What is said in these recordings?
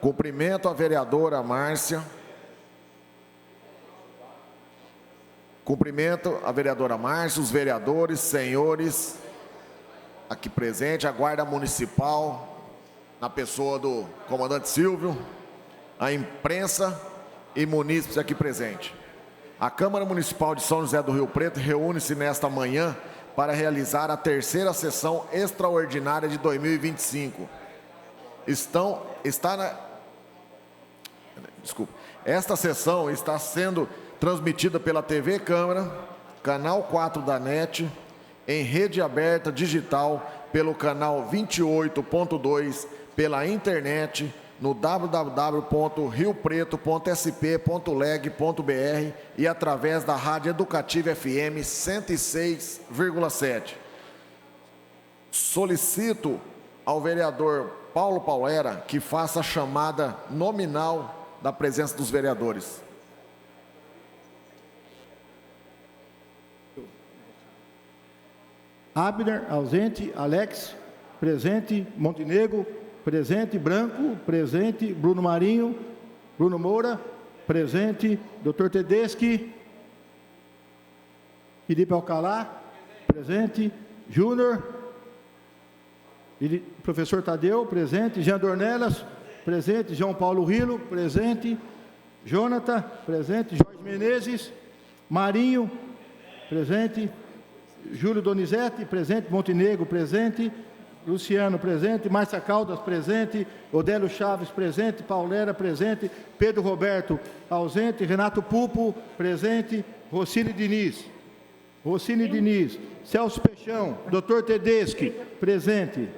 Cumprimento a vereadora Márcia. Cumprimento a vereadora Márcia, os vereadores, senhores aqui presentes, a Guarda Municipal, na pessoa do comandante Silvio, a imprensa e munícipes aqui presentes. A Câmara Municipal de São José do Rio Preto reúne-se nesta manhã para realizar a terceira sessão extraordinária de 2025. Esta sessão está sendo transmitida pela TV Câmara, canal 4 da NET, em rede aberta digital pelo canal 28.2, pela internet, no www.riopreto.sp.leg.br e através da Rádio Educativa FM 106,7. Solicito ao vereador Paulo Paulera que faça a chamada nominal da presença dos vereadores. Abner, ausente. Alex, presente. Montenegro, presente. Branco, presente. Bruno Marinho, Bruno Moura, presente. Dr. Tedeschi, Felipe Alcalá, presente. Júnior, professor Tadeu, presente. Jean Dornelas, presente. João Paulo Rilo, presente. Jonathan, presente. Jorge Menezes, Marinho, presente. Júlio Donizete, presente. Montenegro, presente. Luciano, presente. Márcia Caldas, presente. Odélio Chaves, presente. Paulera, presente. Pedro Roberto, ausente. Renato Pupo, presente. Rocine Diniz. Celso Peixão. Dr. Tedeschi, presente.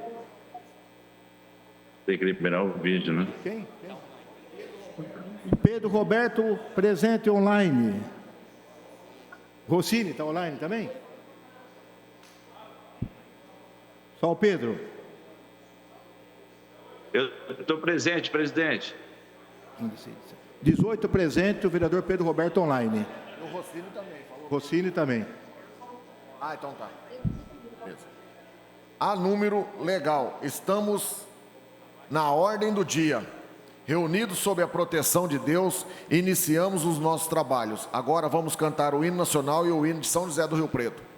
Tem que liberar o vídeo, né? Quem? Pedro Roberto, presente online. Rocine, está online também? Só o Pedro. Eu estou presente, presidente. 18 presente, o vereador Pedro Roberto online. O Rocine também. Falou. Rocine também. Ah, então tá. Beleza. A número legal. Estamos na ordem do dia. Reunidos sob a proteção de Deus, iniciamos os nossos trabalhos. Agora vamos cantar o hino nacional e o hino de São José do Rio Preto.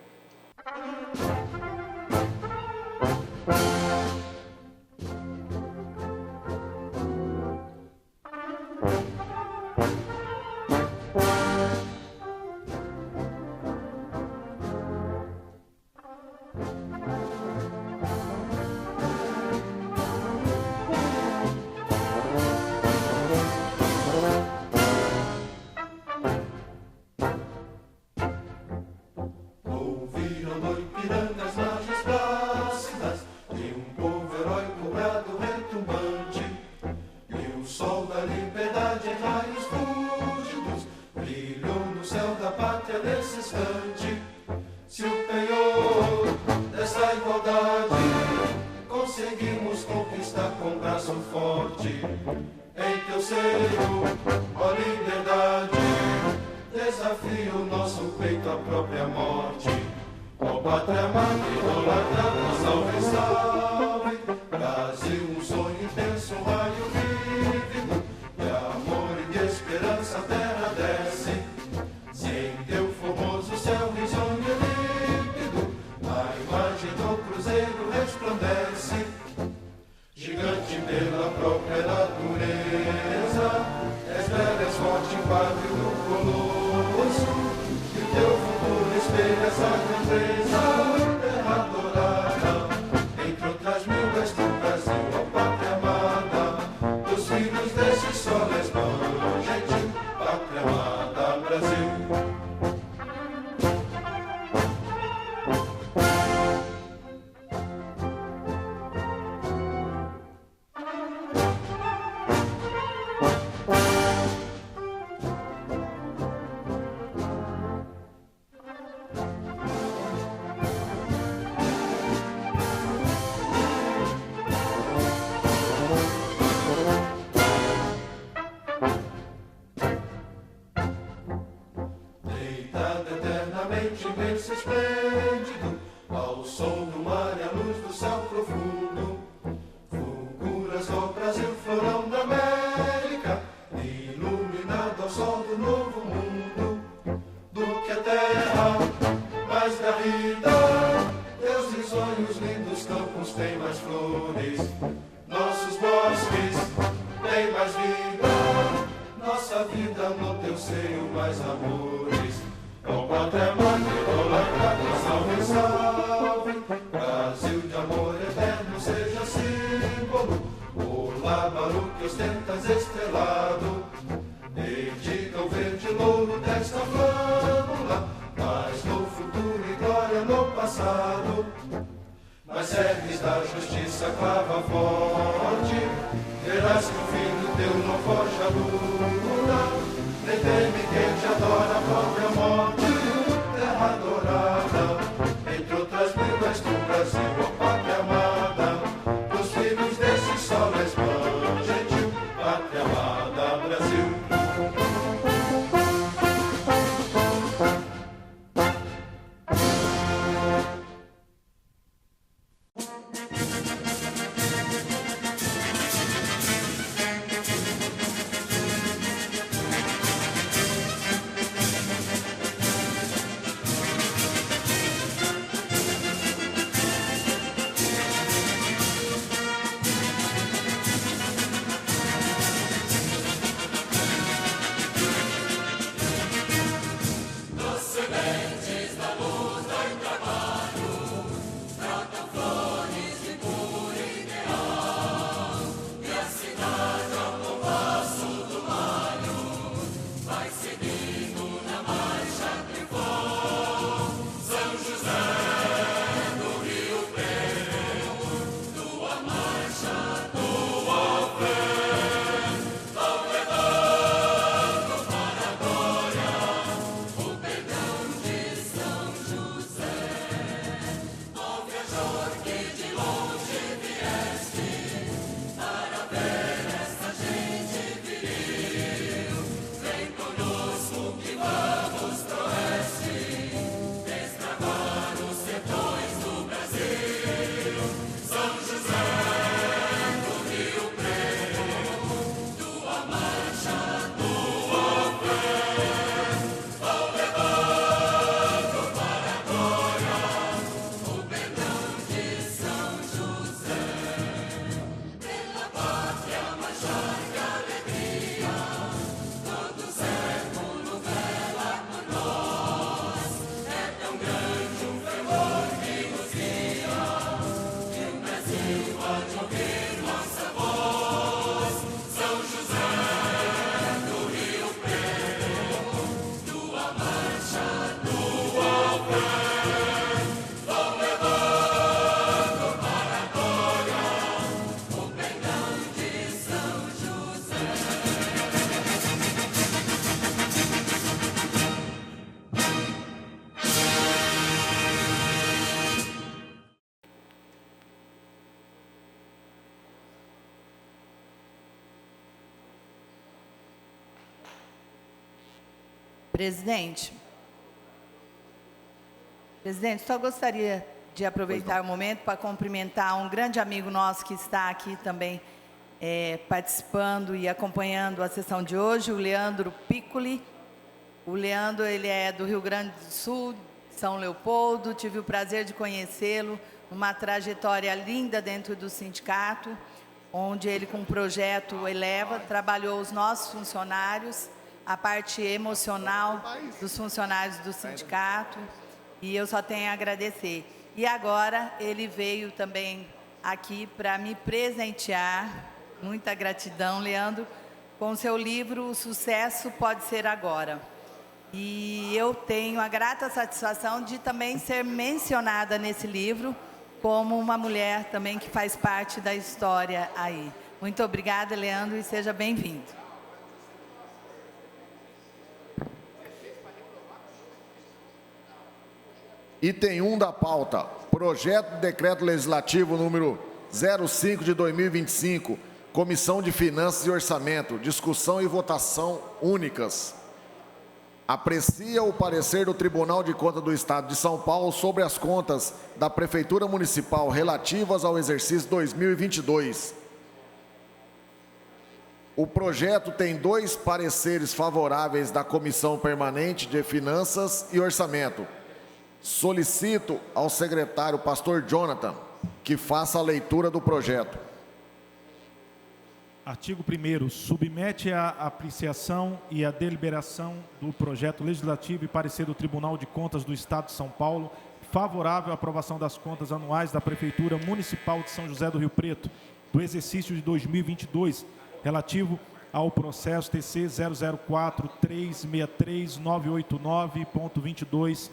Imenso esplêndido, ao som do mar e à luz do céu profundo, fulguras do Brasil, florão da América. passado, mas serves da justiça clava forte. Verás que o fim do teu não foge a luta, nem teme quem te adora a própria morte. Terra adorada, entre outras mil és tu, Brasil, ó pátria amada, os filhos desse sol resplandente, pátria amada, Brasil. Presidente, só gostaria de aproveitar o momento para cumprimentar um grande amigo nosso que está aqui também participando e acompanhando a sessão de hoje, o Leandro Piccoli. O Leandro, ele é do Rio Grande do Sul, São Leopoldo, tive o prazer de conhecê-lo, uma trajetória linda dentro do sindicato, onde ele, com o projeto Eleva, trabalhou os nossos funcionários, a parte emocional dos funcionários do sindicato, e eu só tenho a agradecer. E agora ele veio também aqui para me presentear, muita gratidão, Leandro, com o seu livro O Sucesso Pode Ser Agora. E eu tenho a grata satisfação de também ser mencionada nesse livro como uma mulher também que faz parte da história aí. Muito obrigada, Leandro, e seja bem-vindo. Item 1 da pauta, projeto de decreto legislativo número 05 de 2025, Comissão de Finanças e Orçamento, discussão e votação únicas. Aprecia o parecer do Tribunal de Contas do Estado de São Paulo sobre as contas da Prefeitura Municipal relativas ao exercício 2022. O projeto tem 2 pareceres favoráveis da Comissão Permanente de Finanças e Orçamento. Solicito ao secretário Pastor Jonathan que faça a leitura do projeto. Artigo 1º. Submete à apreciação e à deliberação do projeto legislativo e parecer do Tribunal de Contas do Estado de São Paulo favorável à aprovação das contas anuais da Prefeitura Municipal de São José do Rio Preto do exercício de 2022, relativo ao processo TC 004-363-989.22,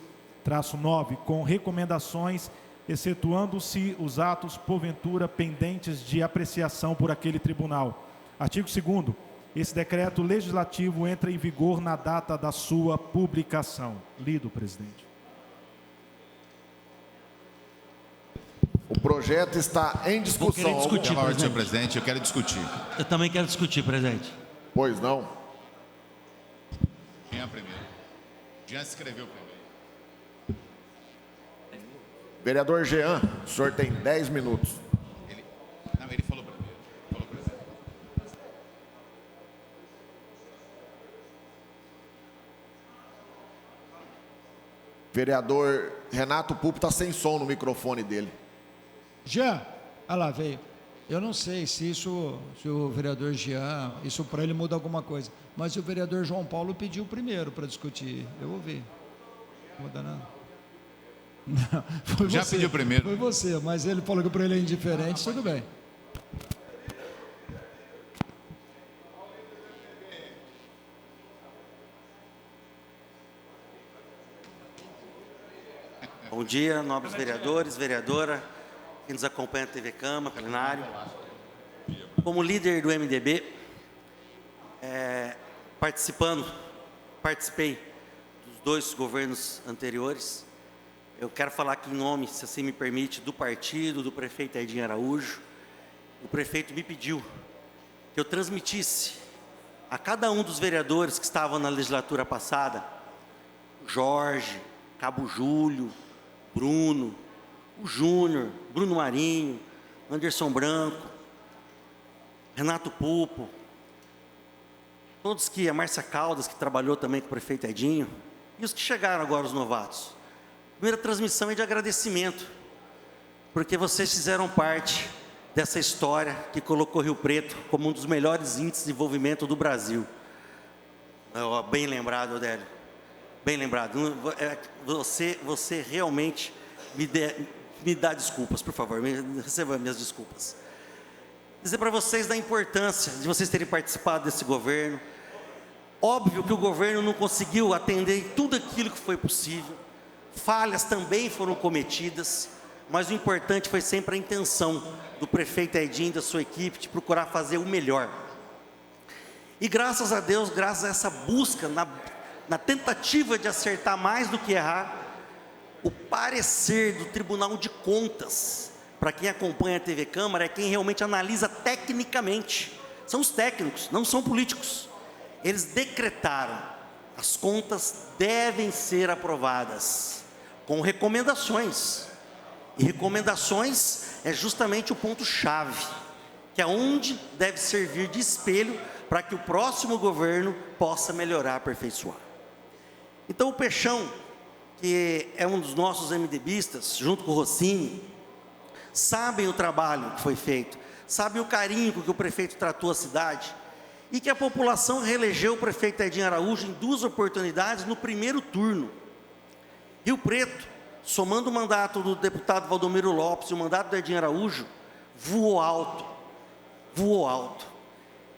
-9, com recomendações, excetuando-se os atos, porventura, pendentes de apreciação por aquele tribunal. Artigo 2º. Esse decreto legislativo entra em vigor na data da sua publicação. Lido, presidente. O projeto está em discussão. Vou querer discutir, Pela ordem, senhor presidente. presidente, eu quero discutir. Eu também quero discutir, presidente. Pois não. Jean primeiro. Jean se inscreveu primeiro. Vereador Jean, o senhor tem 10 minutos. Ele falou primeiro. Falou presidente. Vereador Renato Pupo está sem som no microfone dele. Jean, ah lá, veio. Eu não sei se o vereador Jean, isso para ele muda alguma coisa. Mas o vereador João Paulo pediu primeiro para discutir. Eu ouvi. Não muda nada. Não, foi Já você. pediu primeiro. Foi você, mas ele falou que para ele é indiferente, tudo bem. Bom dia, nobres vereadores, vereadora, quem nos acompanha na TV Câmara, plenário. Como líder do MDB, participei dos 2 governos anteriores. Eu quero falar aqui em nome, se assim me permite, do partido, do prefeito Edinho Araújo. O prefeito me pediu que eu transmitisse a cada um dos vereadores que estavam na legislatura passada, Jorge, Cabo Júlio, Bruno, o Júnior, Bruno Marinho, Anderson Branco, Renato Pupo, todos que, a Márcia Caldas, que trabalhou também com o prefeito Edinho, e os que chegaram agora, os novatos. A primeira transmissão é de agradecimento, porque vocês fizeram parte dessa história que colocou Rio Preto como um dos melhores índices de desenvolvimento do Brasil. Bem lembrado, Odélio. Bem lembrado. Você realmente me dá desculpas, por favor, receba minhas desculpas. Dizer para vocês da importância de vocês terem participado desse governo. Óbvio que o governo não conseguiu atender em tudo aquilo que foi possível. Falhas também foram cometidas, mas o importante foi sempre a intenção do prefeito Edinho e da sua equipe de procurar fazer o melhor. E graças a Deus, graças a essa busca, na tentativa de acertar mais do que errar, o parecer do Tribunal de Contas, para quem acompanha a TV Câmara, é quem realmente analisa tecnicamente. São os técnicos, não são políticos. Eles decretaram, as contas devem ser aprovadas, com recomendações. E recomendações é justamente o ponto-chave, que é onde deve servir de espelho para que o próximo governo possa melhorar, aperfeiçoar. Então o Peixão, que é um dos nossos MDBistas, junto com o Rossini, sabem o trabalho que foi feito, sabem o carinho com que o prefeito tratou a cidade, e que a população reelegeu o prefeito Edinho Araújo em 2 oportunidades no primeiro turno. Rio Preto, somando o mandato do deputado Valdomiro Lopes e o mandato do Edinho Araújo, voou alto, voou alto.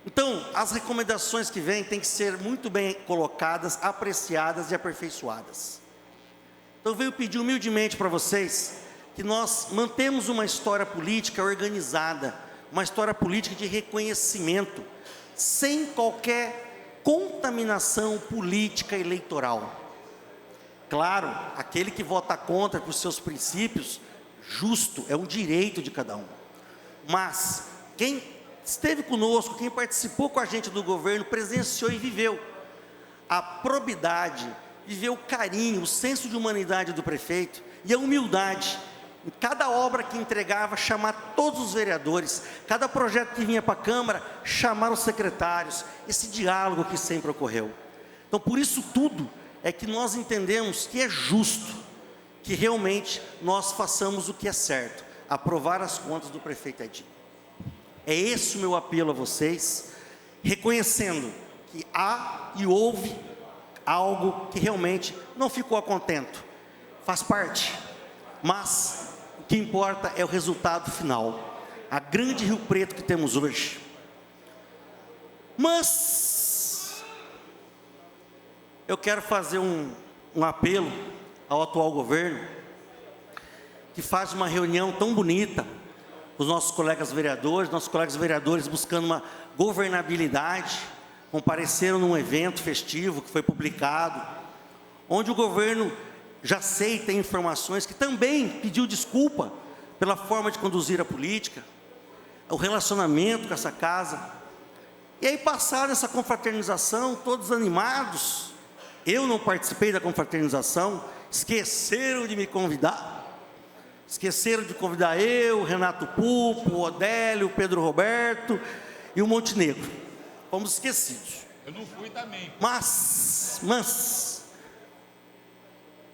Então, as recomendações que vêm têm que ser muito bem colocadas, apreciadas e aperfeiçoadas. Então, eu venho pedir humildemente para vocês que nós mantemos uma história política organizada, uma história política de reconhecimento, sem qualquer contaminação política eleitoral. Claro, aquele que vota contra por seus princípios, justo, é um direito de cada um. Mas quem esteve conosco, quem participou com a gente do governo, presenciou e viveu a probidade, viveu o carinho, o senso de humanidade do prefeito e a humildade. Em cada obra que entregava, chamar todos os vereadores, cada projeto que vinha para a Câmara, chamar os secretários, esse diálogo que sempre ocorreu. Então, por isso tudo, é que nós entendemos que é justo que realmente nós façamos o que é certo, aprovar as contas do prefeito Edinho. É esse o meu apelo a vocês, reconhecendo que há e houve algo que realmente não ficou a contento, faz parte, mas o que importa é o resultado final, a grande Rio Preto que temos hoje. Mas eu quero fazer um apelo ao atual governo, que faz uma reunião tão bonita, os nossos colegas vereadores buscando uma governabilidade, compareceram num evento festivo que foi publicado, onde o governo já sei, tem informações que também pediu desculpa pela forma de conduzir a política, o relacionamento com essa casa. E aí passaram essa confraternização, todos animados. Eu não participei da confraternização, esqueceram de me convidar. Esqueceram de convidar eu, Renato Pupo, o Odélio, o Pedro Roberto e o Montenegro. Fomos esquecidos. Eu não fui também. Mas,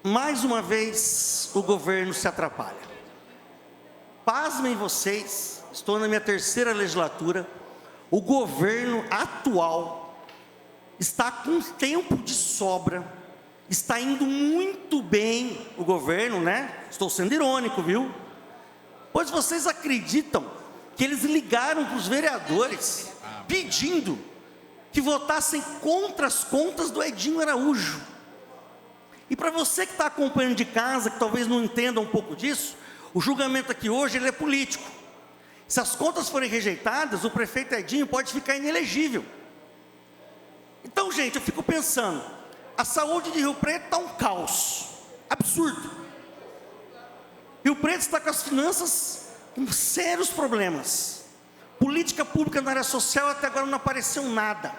mais uma vez, o governo se atrapalha. Pasmem vocês, estou na minha 3ª legislatura, o governo atual está com tempo de sobra, está indo muito bem o governo, né? Estou sendo irônico, viu? Pois vocês acreditam que eles ligaram para os vereadores pedindo que votassem contra as contas do Edinho Araújo. E para você que está acompanhando de casa, que talvez não entenda um pouco disso, o julgamento aqui hoje ele é político. Se as contas forem rejeitadas, o prefeito Edinho pode ficar inelegível. Então, gente, eu fico pensando, a saúde de Rio Preto está um caos, absurdo. Rio Preto está com as finanças com sérios problemas. Política pública na área social até agora não apareceu nada.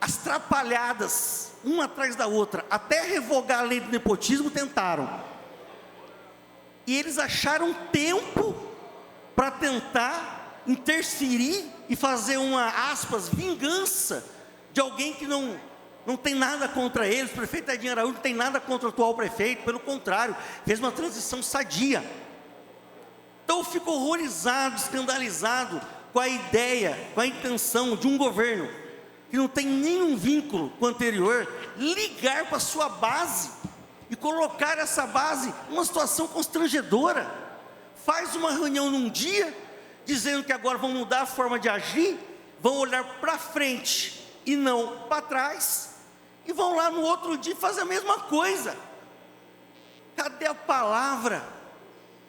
As trapalhadas, uma atrás da outra, até revogar a lei do nepotismo tentaram. E eles acharam tempo para tentar interferir e fazer uma, aspas, vingança de alguém que não tem nada contra eles. O prefeito Edinho Araújo não tem nada contra o atual prefeito, pelo contrário, fez uma transição sadia. Então eu fico horrorizado, escandalizado com a ideia, com a intenção de um governo que não tem nenhum vínculo com o anterior, ligar para a sua base e colocar essa base numa situação constrangedora. Faz uma reunião num dia, dizendo que agora vão mudar a forma de agir, vão olhar para frente e não para trás, e vão lá no outro dia fazer a mesma coisa. Cadê a palavra?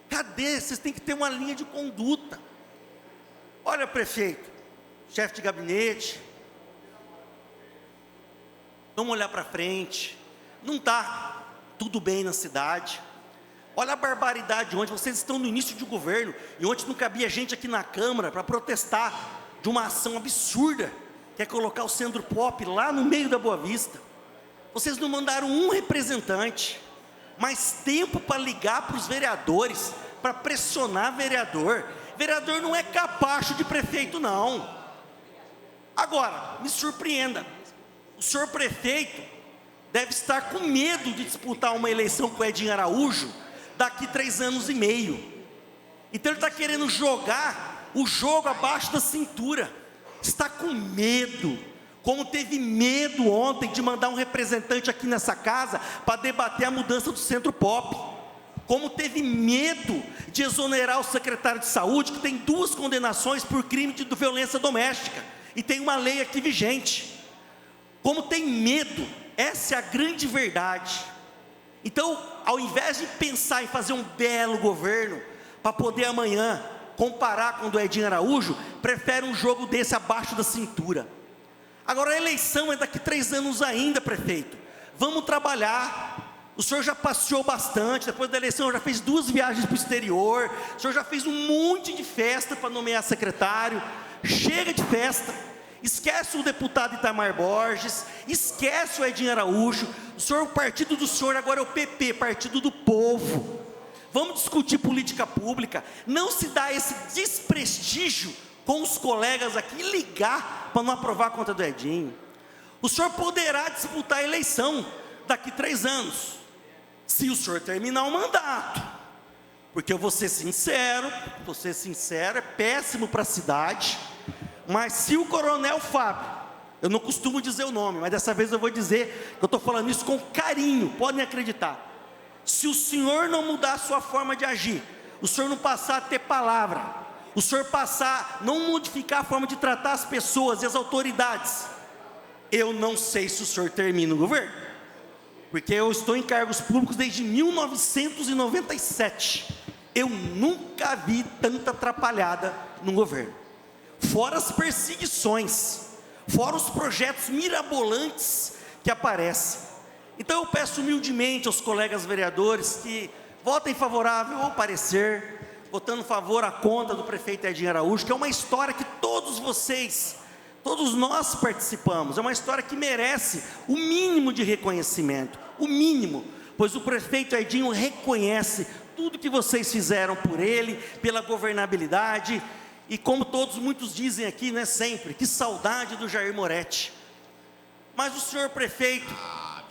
Cadê? Vocês têm que ter uma linha de conduta. Olha, prefeito, chefe de gabinete, vamos olhar para frente. Não está tudo bem na cidade. Olha a barbaridade ontem, vocês estão no início de governo, e ontem não cabia gente aqui na Câmara para protestar de uma ação absurda, que é colocar o Centro Pop lá no meio da Boa Vista. Vocês não mandaram um representante, mais tempo para ligar para os vereadores, para pressionar vereador. Vereador não é capacho de prefeito, não. Agora, me surpreenda, o senhor prefeito deve estar com medo de disputar uma eleição com o Edinho Araújo daqui 3 anos e meio. Então ele está querendo jogar o jogo abaixo da cintura. Está com medo, como teve medo ontem de mandar um representante aqui nessa casa para debater a mudança do Centro Pop. Como teve medo de exonerar o secretário de saúde, que tem 2 condenações por crime de violência doméstica, e tem uma lei aqui vigente. Como tem medo, essa é a grande verdade. Então, ao invés de pensar em fazer um belo governo, para poder amanhã comparar com o do Edinho Araújo, prefere um jogo desse abaixo da cintura. Agora a eleição é daqui 3 anos ainda, prefeito. Vamos trabalhar. O senhor já passeou bastante, depois da eleição já fez 2 viagens para o exterior, o senhor já fez um monte de festa para nomear secretário. Chega de festa. Esquece o deputado Itamar Borges, esquece o Edinho Araújo. O partido do senhor agora é o PP, Partido do Povo. Vamos discutir política pública. Não se dá esse desprestígio com os colegas aqui, ligar para não aprovar a conta do Edinho. O senhor poderá disputar a eleição daqui 3 anos, se o senhor terminar o mandato. Porque eu vou ser sincero, é péssimo para a cidade. Mas se o coronel Fábio, eu não costumo dizer o nome, mas dessa vez eu vou dizer que eu estou falando isso com carinho, podem acreditar. Se o senhor não mudar a sua forma de agir, o senhor não passar a ter palavra, o senhor passar, não modificar a forma de tratar as pessoas e as autoridades, eu não sei se o senhor termina o governo. porque eu estou em cargos públicos desde 1997. Eu nunca vi tanta atrapalhada no governo. Fora as perseguições, fora os projetos mirabolantes que aparecem. Então eu peço humildemente aos colegas vereadores que votem favorável ao parecer, votando a favor a conta do prefeito Edinho Araújo, que é uma história que todos vocês, todos nós participamos, é uma história que merece o mínimo de reconhecimento, o mínimo, pois o prefeito Edinho reconhece tudo que vocês fizeram por ele, pela governabilidade, e como muitos dizem aqui, não é sempre, que saudade do Jair Moretti. Mas o senhor prefeito,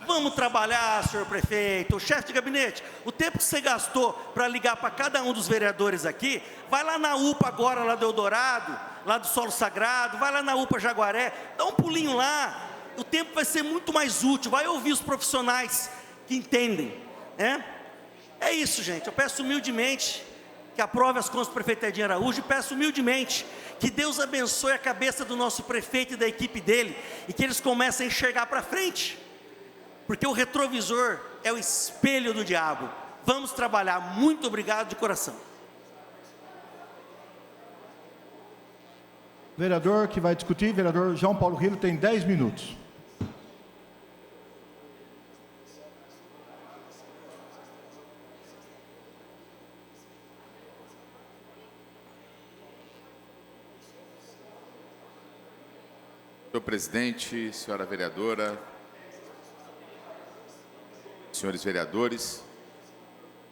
vamos trabalhar, senhor prefeito, o chefe de gabinete, o tempo que você gastou para ligar para cada um dos vereadores aqui, vai lá na UPA agora, lá do Eldorado, lá do Solo Sagrado, vai lá na UPA Jaguaré, dá um pulinho lá, o tempo vai ser muito mais útil, vai ouvir os profissionais que entendem, né? É isso, gente, eu peço humildemente que aprove as contas do prefeito Edinho Araújo, e peço humildemente que Deus abençoe a cabeça do nosso prefeito e da equipe dele, e que eles comecem a enxergar para frente, porque o retrovisor é o espelho do diabo. Vamos trabalhar. Muito obrigado de coração. Vereador que vai discutir, vereador João Paulo Rilo, tem 10 minutos. Senhor presidente, senhora vereadora, senhores vereadores,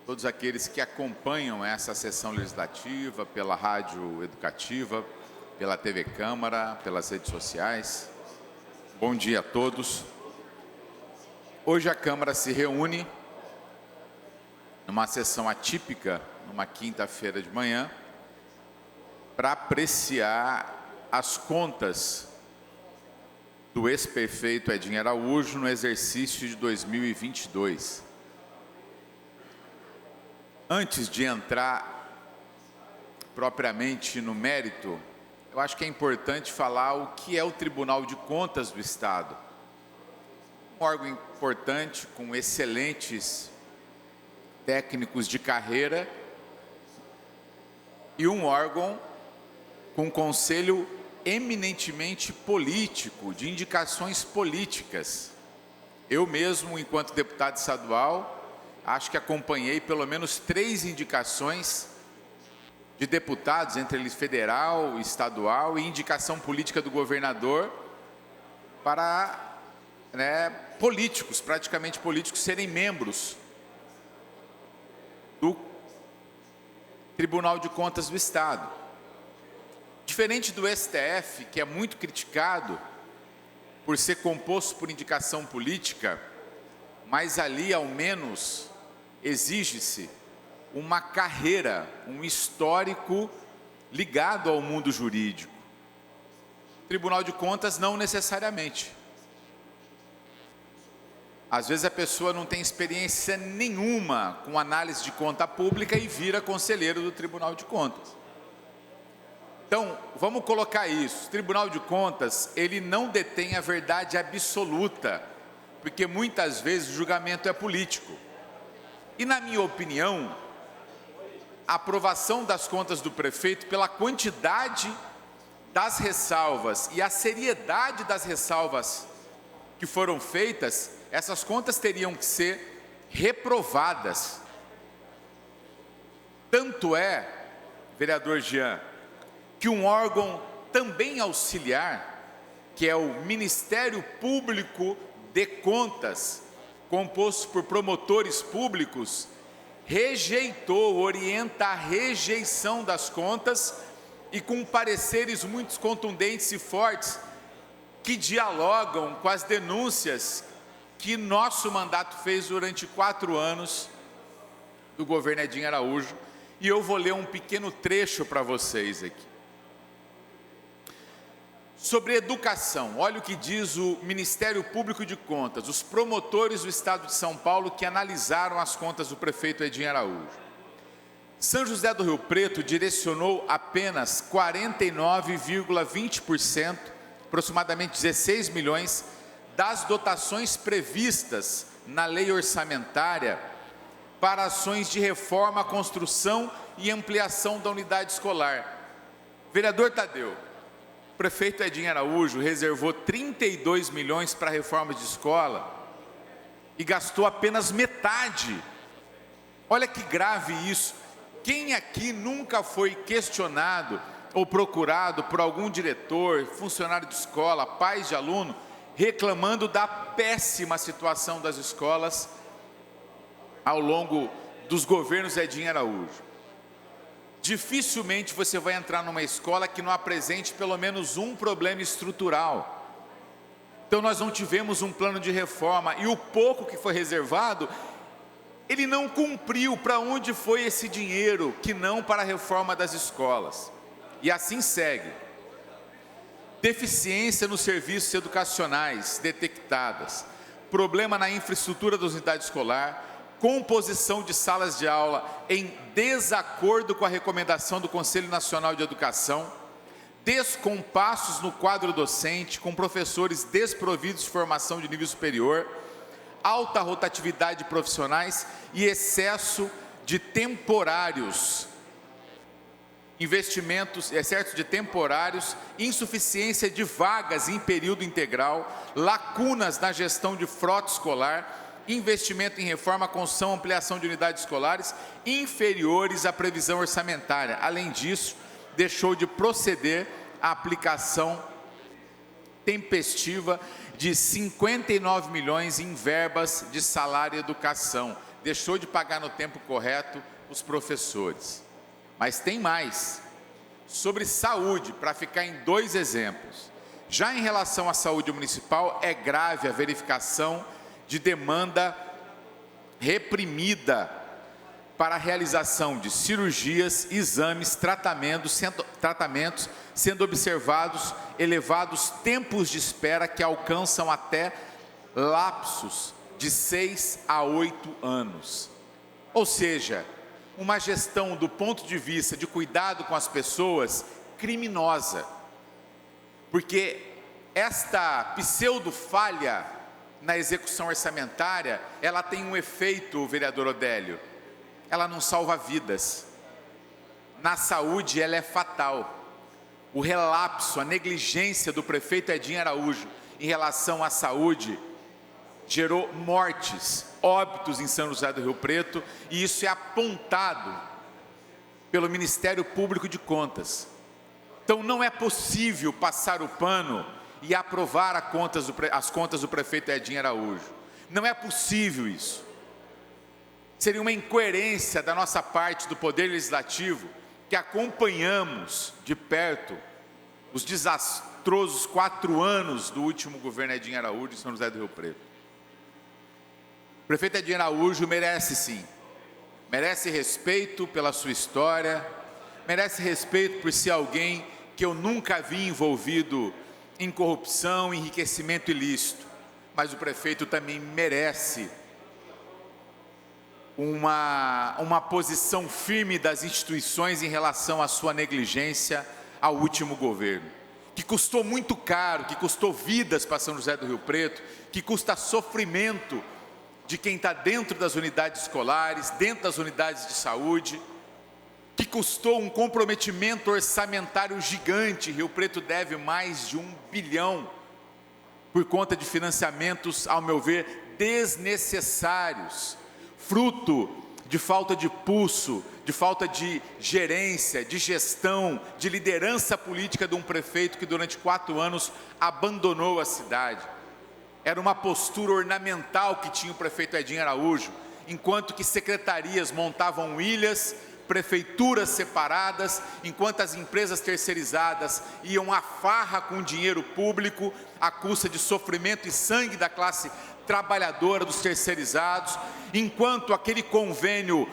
todos aqueles que acompanham essa sessão legislativa pela rádio educativa, pela TV Câmara, pelas redes sociais, bom dia a todos. Hoje a Câmara se reúne numa sessão atípica, numa quinta-feira de manhã, para apreciar as contas do ex-prefeito Edinho Araújo no exercício de 2022. Antes de entrar propriamente no mérito, eu acho que é importante falar o que é o Tribunal de Contas do Estado. Um órgão importante, com excelentes técnicos de carreira, e um órgão com conselho eminentemente político, de indicações políticas. Eu mesmo, enquanto deputado estadual, acho que acompanhei pelo menos 3 indicações de deputados, entre eles federal, estadual, e indicação política do governador para políticos, praticamente políticos, serem membros do Tribunal de Contas do Estado. Diferente do STF, que é muito criticado por ser composto por indicação política, mas ali, ao menos, exige-se uma carreira, um histórico ligado ao mundo jurídico. Tribunal de Contas, não necessariamente. Às vezes a pessoa não tem experiência nenhuma com análise de conta pública e vira conselheiro do Tribunal de Contas. Então, vamos colocar isso. O Tribunal de Contas, ele não detém a verdade absoluta, porque muitas vezes o julgamento é político. E, na minha opinião, a aprovação das contas do prefeito, pela quantidade das ressalvas e a seriedade das ressalvas que foram feitas, essas contas teriam que ser reprovadas. Tanto é, vereador Jean, que um órgão também auxiliar, que é o Ministério Público de Contas, composto por promotores públicos, orienta a rejeição das contas e com pareceres muito contundentes e fortes, que dialogam com as denúncias que nosso mandato fez durante 4 anos do governo Edinho Araújo. E eu vou ler um pequeno trecho para vocês aqui. Sobre educação, olha o que diz o Ministério Público de Contas, os promotores do Estado de São Paulo que analisaram as contas do prefeito Edinho Araújo. São José do Rio Preto direcionou apenas 49,20%, aproximadamente 16 milhões, das dotações previstas na lei orçamentária para ações de reforma, construção e ampliação da unidade escolar. Vereador Tadeu, o prefeito Edinho Araújo reservou 32 milhões para reformas de escola e gastou apenas metade. Olha que grave isso. Quem aqui nunca foi questionado ou procurado por algum diretor, funcionário de escola, pais de aluno, reclamando da péssima situação das escolas ao longo dos governos Edinho Araújo? Dificilmente você vai entrar numa escola que não apresente pelo menos um problema estrutural. Então nós não tivemos um plano de reforma e o pouco que foi reservado, ele não cumpriu. Para onde foi esse dinheiro que não para a reforma das escolas? E assim segue. Deficiência nos serviços educacionais detectadas, problema na infraestrutura da unidade escolar, composição de salas de aula em desacordo com a recomendação do Conselho Nacional de Educação, descompassos no quadro docente, com professores desprovidos de formação de nível superior, alta rotatividade de profissionais e excesso de temporários, insuficiência de vagas em período integral, lacunas na gestão de frota escolar, investimento em reforma, construção, ampliação de unidades escolares inferiores à previsão orçamentária. Além disso, deixou de proceder à aplicação tempestiva de 59 milhões em verbas de salário e educação. Deixou de pagar no tempo correto os professores. Mas tem mais. Sobre saúde, para ficar em 2 exemplos. Já em relação à saúde municipal, é grave a verificação de demanda reprimida para a realização de cirurgias, exames, tratamentos, sendo observados elevados tempos de espera que alcançam até lapsos de 6 a 8 anos. Ou seja, uma gestão do ponto de vista de cuidado com as pessoas criminosa, porque esta pseudo-falha na execução orçamentária, ela tem um efeito, vereador Odélio, ela não salva vidas. Na saúde, ela é fatal. O relapso, a negligência do prefeito Edinho Araújo em relação à saúde gerou mortes, óbitos em São José do Rio Preto, e isso é apontado pelo Ministério Público de Contas. Então não é possível passar o pano e aprovar as contas do prefeito Edinho Araújo. Não é possível isso. Seria uma incoerência da nossa parte do Poder Legislativo, que acompanhamos de perto os desastrosos 4 anos do último governo Edinho Araújo em São José do Rio Preto. O prefeito Edinho Araújo merece sim, merece respeito pela sua história, merece respeito por ser alguém que eu nunca vi envolvido em corrupção, enriquecimento ilícito, mas o prefeito também merece uma posição firme das instituições em relação à sua negligência ao último governo, que custou muito caro, que custou vidas para São José do Rio Preto, que custa sofrimento de quem está dentro das unidades escolares, dentro das unidades de saúde, que custou um comprometimento orçamentário gigante. Rio Preto deve mais de 1 bilhão por conta de financiamentos, ao meu ver, desnecessários, fruto de falta de pulso, de falta de gerência, de gestão, de liderança política de um prefeito que durante 4 anos abandonou a cidade. Era uma postura ornamental que tinha o prefeito Edinho Araújo, enquanto que secretarias montavam ilhas, prefeituras separadas, enquanto as empresas terceirizadas iam à farra com dinheiro público, à custa de sofrimento e sangue da classe trabalhadora dos terceirizados, enquanto aquele convênio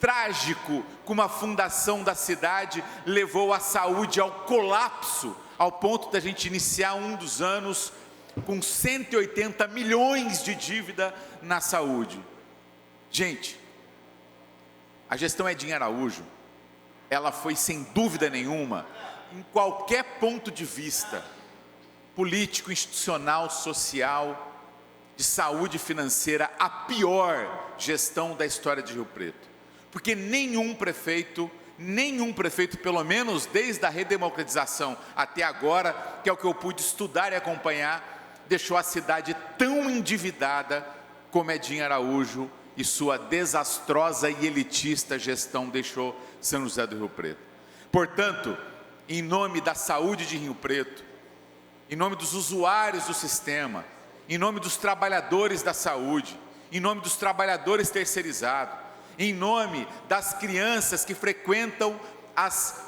trágico com uma fundação da cidade levou a saúde ao colapso, ao ponto da gente iniciar um dos anos com 180 milhões de dívida na saúde. Gente, a gestão Edinho Araújo, ela foi sem dúvida nenhuma, em qualquer ponto de vista, político, institucional, social, de saúde financeira, a pior gestão da história de Rio Preto. Porque nenhum prefeito, pelo menos desde a redemocratização até agora, que é o que eu pude estudar e acompanhar, deixou a cidade tão endividada como Edinho Araújo e sua desastrosa e elitista gestão deixou São José do Rio Preto. Portanto, em nome da saúde de Rio Preto, em nome dos usuários do sistema, em nome dos trabalhadores da saúde, em nome dos trabalhadores terceirizados, em nome das crianças que frequentam as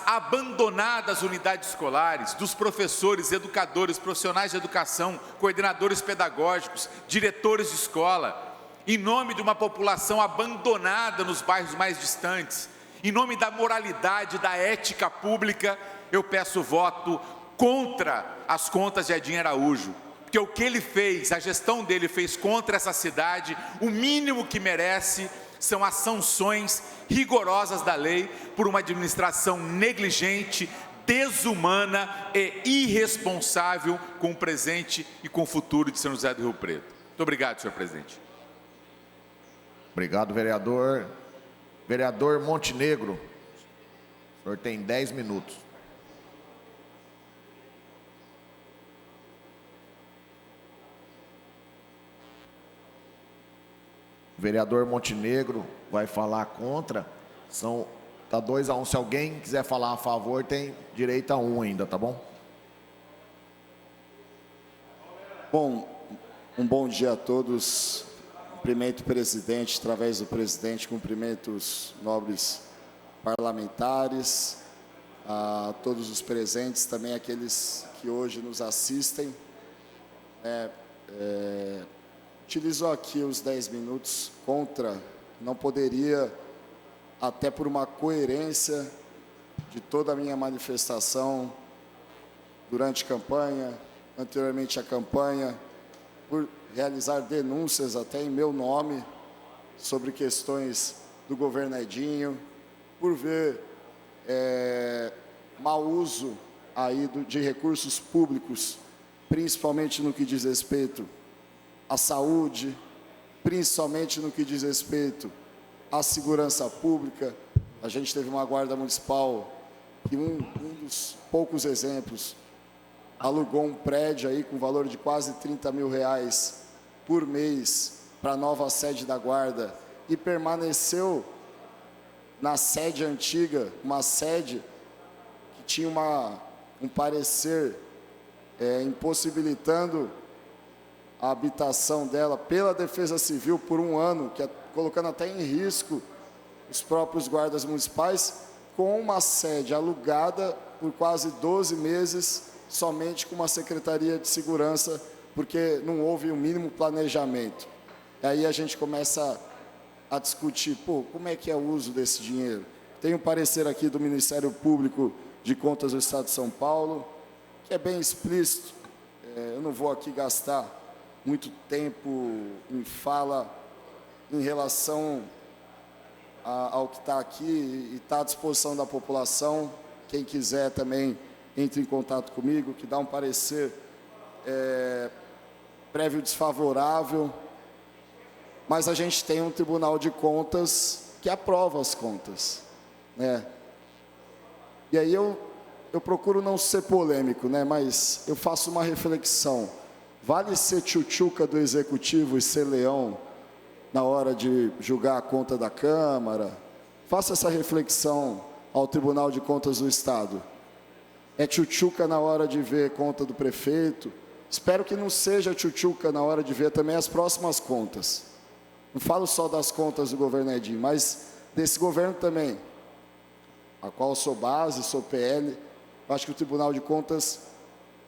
abandonadas unidades escolares, dos professores, educadores, profissionais de educação, coordenadores pedagógicos, diretores de escola, em nome de uma população abandonada nos bairros mais distantes, em nome da moralidade, da ética pública, eu peço voto contra as contas de Edinho Araújo, porque o que ele fez, a gestão dele fez contra essa cidade, o mínimo que merece são as sanções rigorosas da lei por uma administração negligente, desumana e irresponsável com o presente e com o futuro de São José do Rio Preto. Muito obrigado, senhor presidente. Obrigado, vereador. Vereador Montenegro, o senhor tem 10 minutos. O vereador Montenegro vai falar contra. Tá 2-1. Se alguém quiser falar a favor, tem direito a 1 ainda, tá bom? Bom, um bom dia a todos. Cumprimento o presidente, através do presidente, cumprimento os nobres parlamentares, a todos os presentes, também aqueles que hoje nos assistem. Utilizo aqui os 10 minutos contra, não poderia, até por uma coerência de toda a minha manifestação durante a campanha, anteriormente à campanha, por realizar denúncias até em meu nome sobre questões do governo Edinho, por ver mau uso aí de recursos públicos, principalmente no que diz respeito à saúde, principalmente no que diz respeito à segurança pública. A gente teve uma guarda municipal que um dos poucos exemplos alugou um prédio aí com valor de quase 30 mil reais por mês para a nova sede da guarda e permaneceu na sede antiga, uma sede que tinha um parecer impossibilitando a habitação dela pela Defesa Civil por 1 ano, colocando até em risco os próprios guardas municipais, com uma sede alugada por quase 12 meses, somente com uma Secretaria de Segurança, porque não houve o mínimo planejamento. E aí a gente começa a discutir, como é que é o uso desse dinheiro? Tem um parecer aqui do Ministério Público de Contas do Estado de São Paulo, que é bem explícito. Eu não vou aqui gastar muito tempo em fala em relação ao que está aqui e está à disposição da população. Quem quiser também entre em contato comigo, que dá um parecer prévio desfavorável, mas a gente tem um Tribunal de Contas que aprova as contas, né? E aí eu procuro não ser polêmico, né? Mas eu faço uma reflexão. Vale ser tchutchuca do Executivo e ser leão na hora de julgar a conta da Câmara? Faça essa reflexão ao Tribunal de Contas do Estado. É tchutchuca na hora de ver conta do prefeito? Espero que não seja tchutchuca na hora de ver também as próximas contas. Não falo só das contas do governo Edinho, mas desse governo também, a qual eu sou base, sou PL. Eu acho que o Tribunal de Contas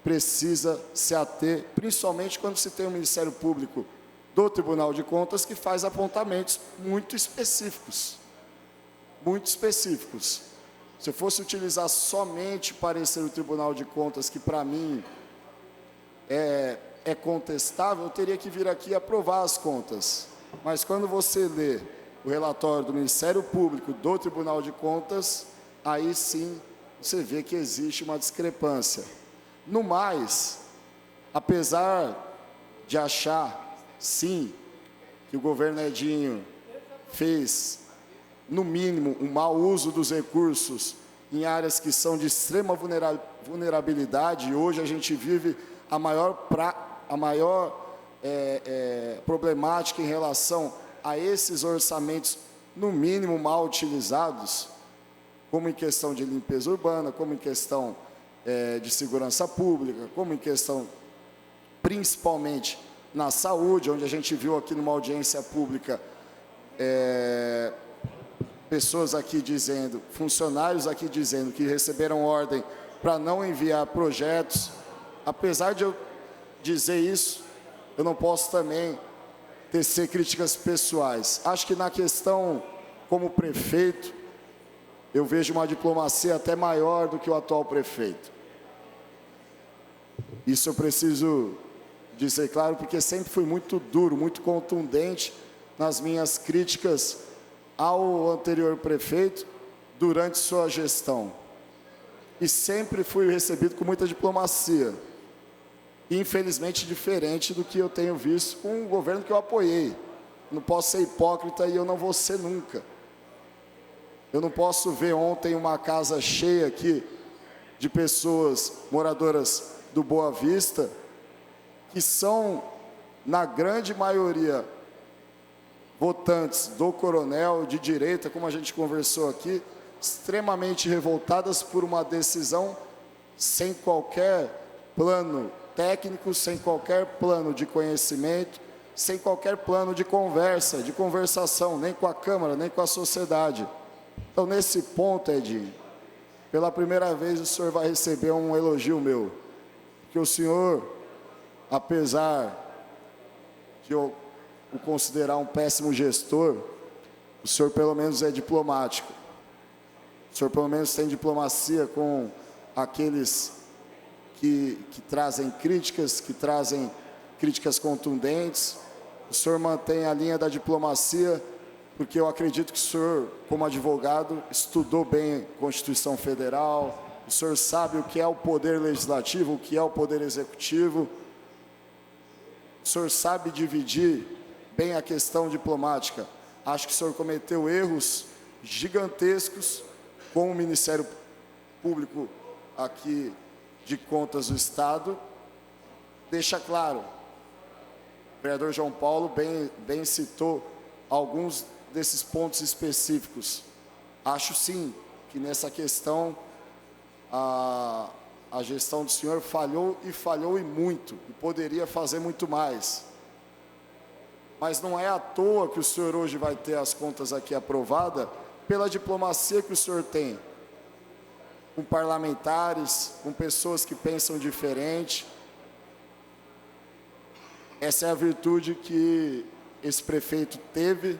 precisa se ater, principalmente quando se tem um Ministério Público do Tribunal de Contas que faz apontamentos muito específicos. Muito específicos. Se eu fosse utilizar somente o parecer do Tribunal de Contas, que para mim é contestável, eu teria que vir aqui aprovar as contas. Mas quando você lê o relatório do Ministério Público do Tribunal de Contas, aí sim você vê que existe uma discrepância. No mais, apesar de achar, sim, que o governo Edinho fez, no mínimo, um mau uso dos recursos em áreas que são de extrema vulnerabilidade, e hoje a gente vive a maior problemática em relação a esses orçamentos, no mínimo, mal utilizados, como em questão de limpeza urbana, como em questão de segurança pública, como em questão, principalmente, na saúde, onde a gente viu aqui numa audiência pública, pessoas aqui dizendo, funcionários aqui dizendo que receberam ordem para não enviar projetos. Apesar de eu dizer isso, eu não posso também tecer críticas pessoais. Acho que na questão, como prefeito, eu vejo uma diplomacia até maior do que o atual prefeito. Isso eu preciso dizer claro, porque sempre fui muito duro, muito contundente nas minhas críticas ao anterior prefeito durante sua gestão. E sempre fui recebido com muita diplomacia. Infelizmente, diferente do que eu tenho visto com o governo que eu apoiei. Não posso ser hipócrita e eu não vou ser nunca. Eu não posso ver ontem uma casa cheia aqui de pessoas moradoras do Boa Vista, que são, na grande maioria, votantes do Coronel, de direita, como a gente conversou aqui, extremamente revoltadas por uma decisão sem qualquer plano técnico, sem qualquer plano de conhecimento, sem qualquer plano de conversa, de conversação, nem com a Câmara, nem com a sociedade. Então, nesse ponto, Edinho, pela primeira vez o senhor vai receber um elogio meu, que o senhor, apesar de eu o considerar um péssimo gestor, o senhor pelo menos é diplomático. O senhor pelo menos tem diplomacia com aqueles que trazem críticas contundentes. O senhor mantém a linha da diplomacia, porque eu acredito que o senhor, como advogado, estudou bem a Constituição Federal, o senhor sabe o que é o poder legislativo, o que é o poder executivo, o senhor sabe dividir bem a questão diplomática. Acho que o senhor cometeu erros gigantescos com o Ministério Público aqui de Contas do Estado. Deixa claro, o vereador João Paulo bem citou alguns desses pontos específicos. Acho sim que nessa questão a gestão do senhor falhou e muito, e poderia fazer muito mais. Mas não é à toa que o senhor hoje vai ter as contas aqui aprovadas pela diplomacia que o senhor tem com parlamentares, com pessoas que pensam diferente. Essa é a virtude que esse prefeito teve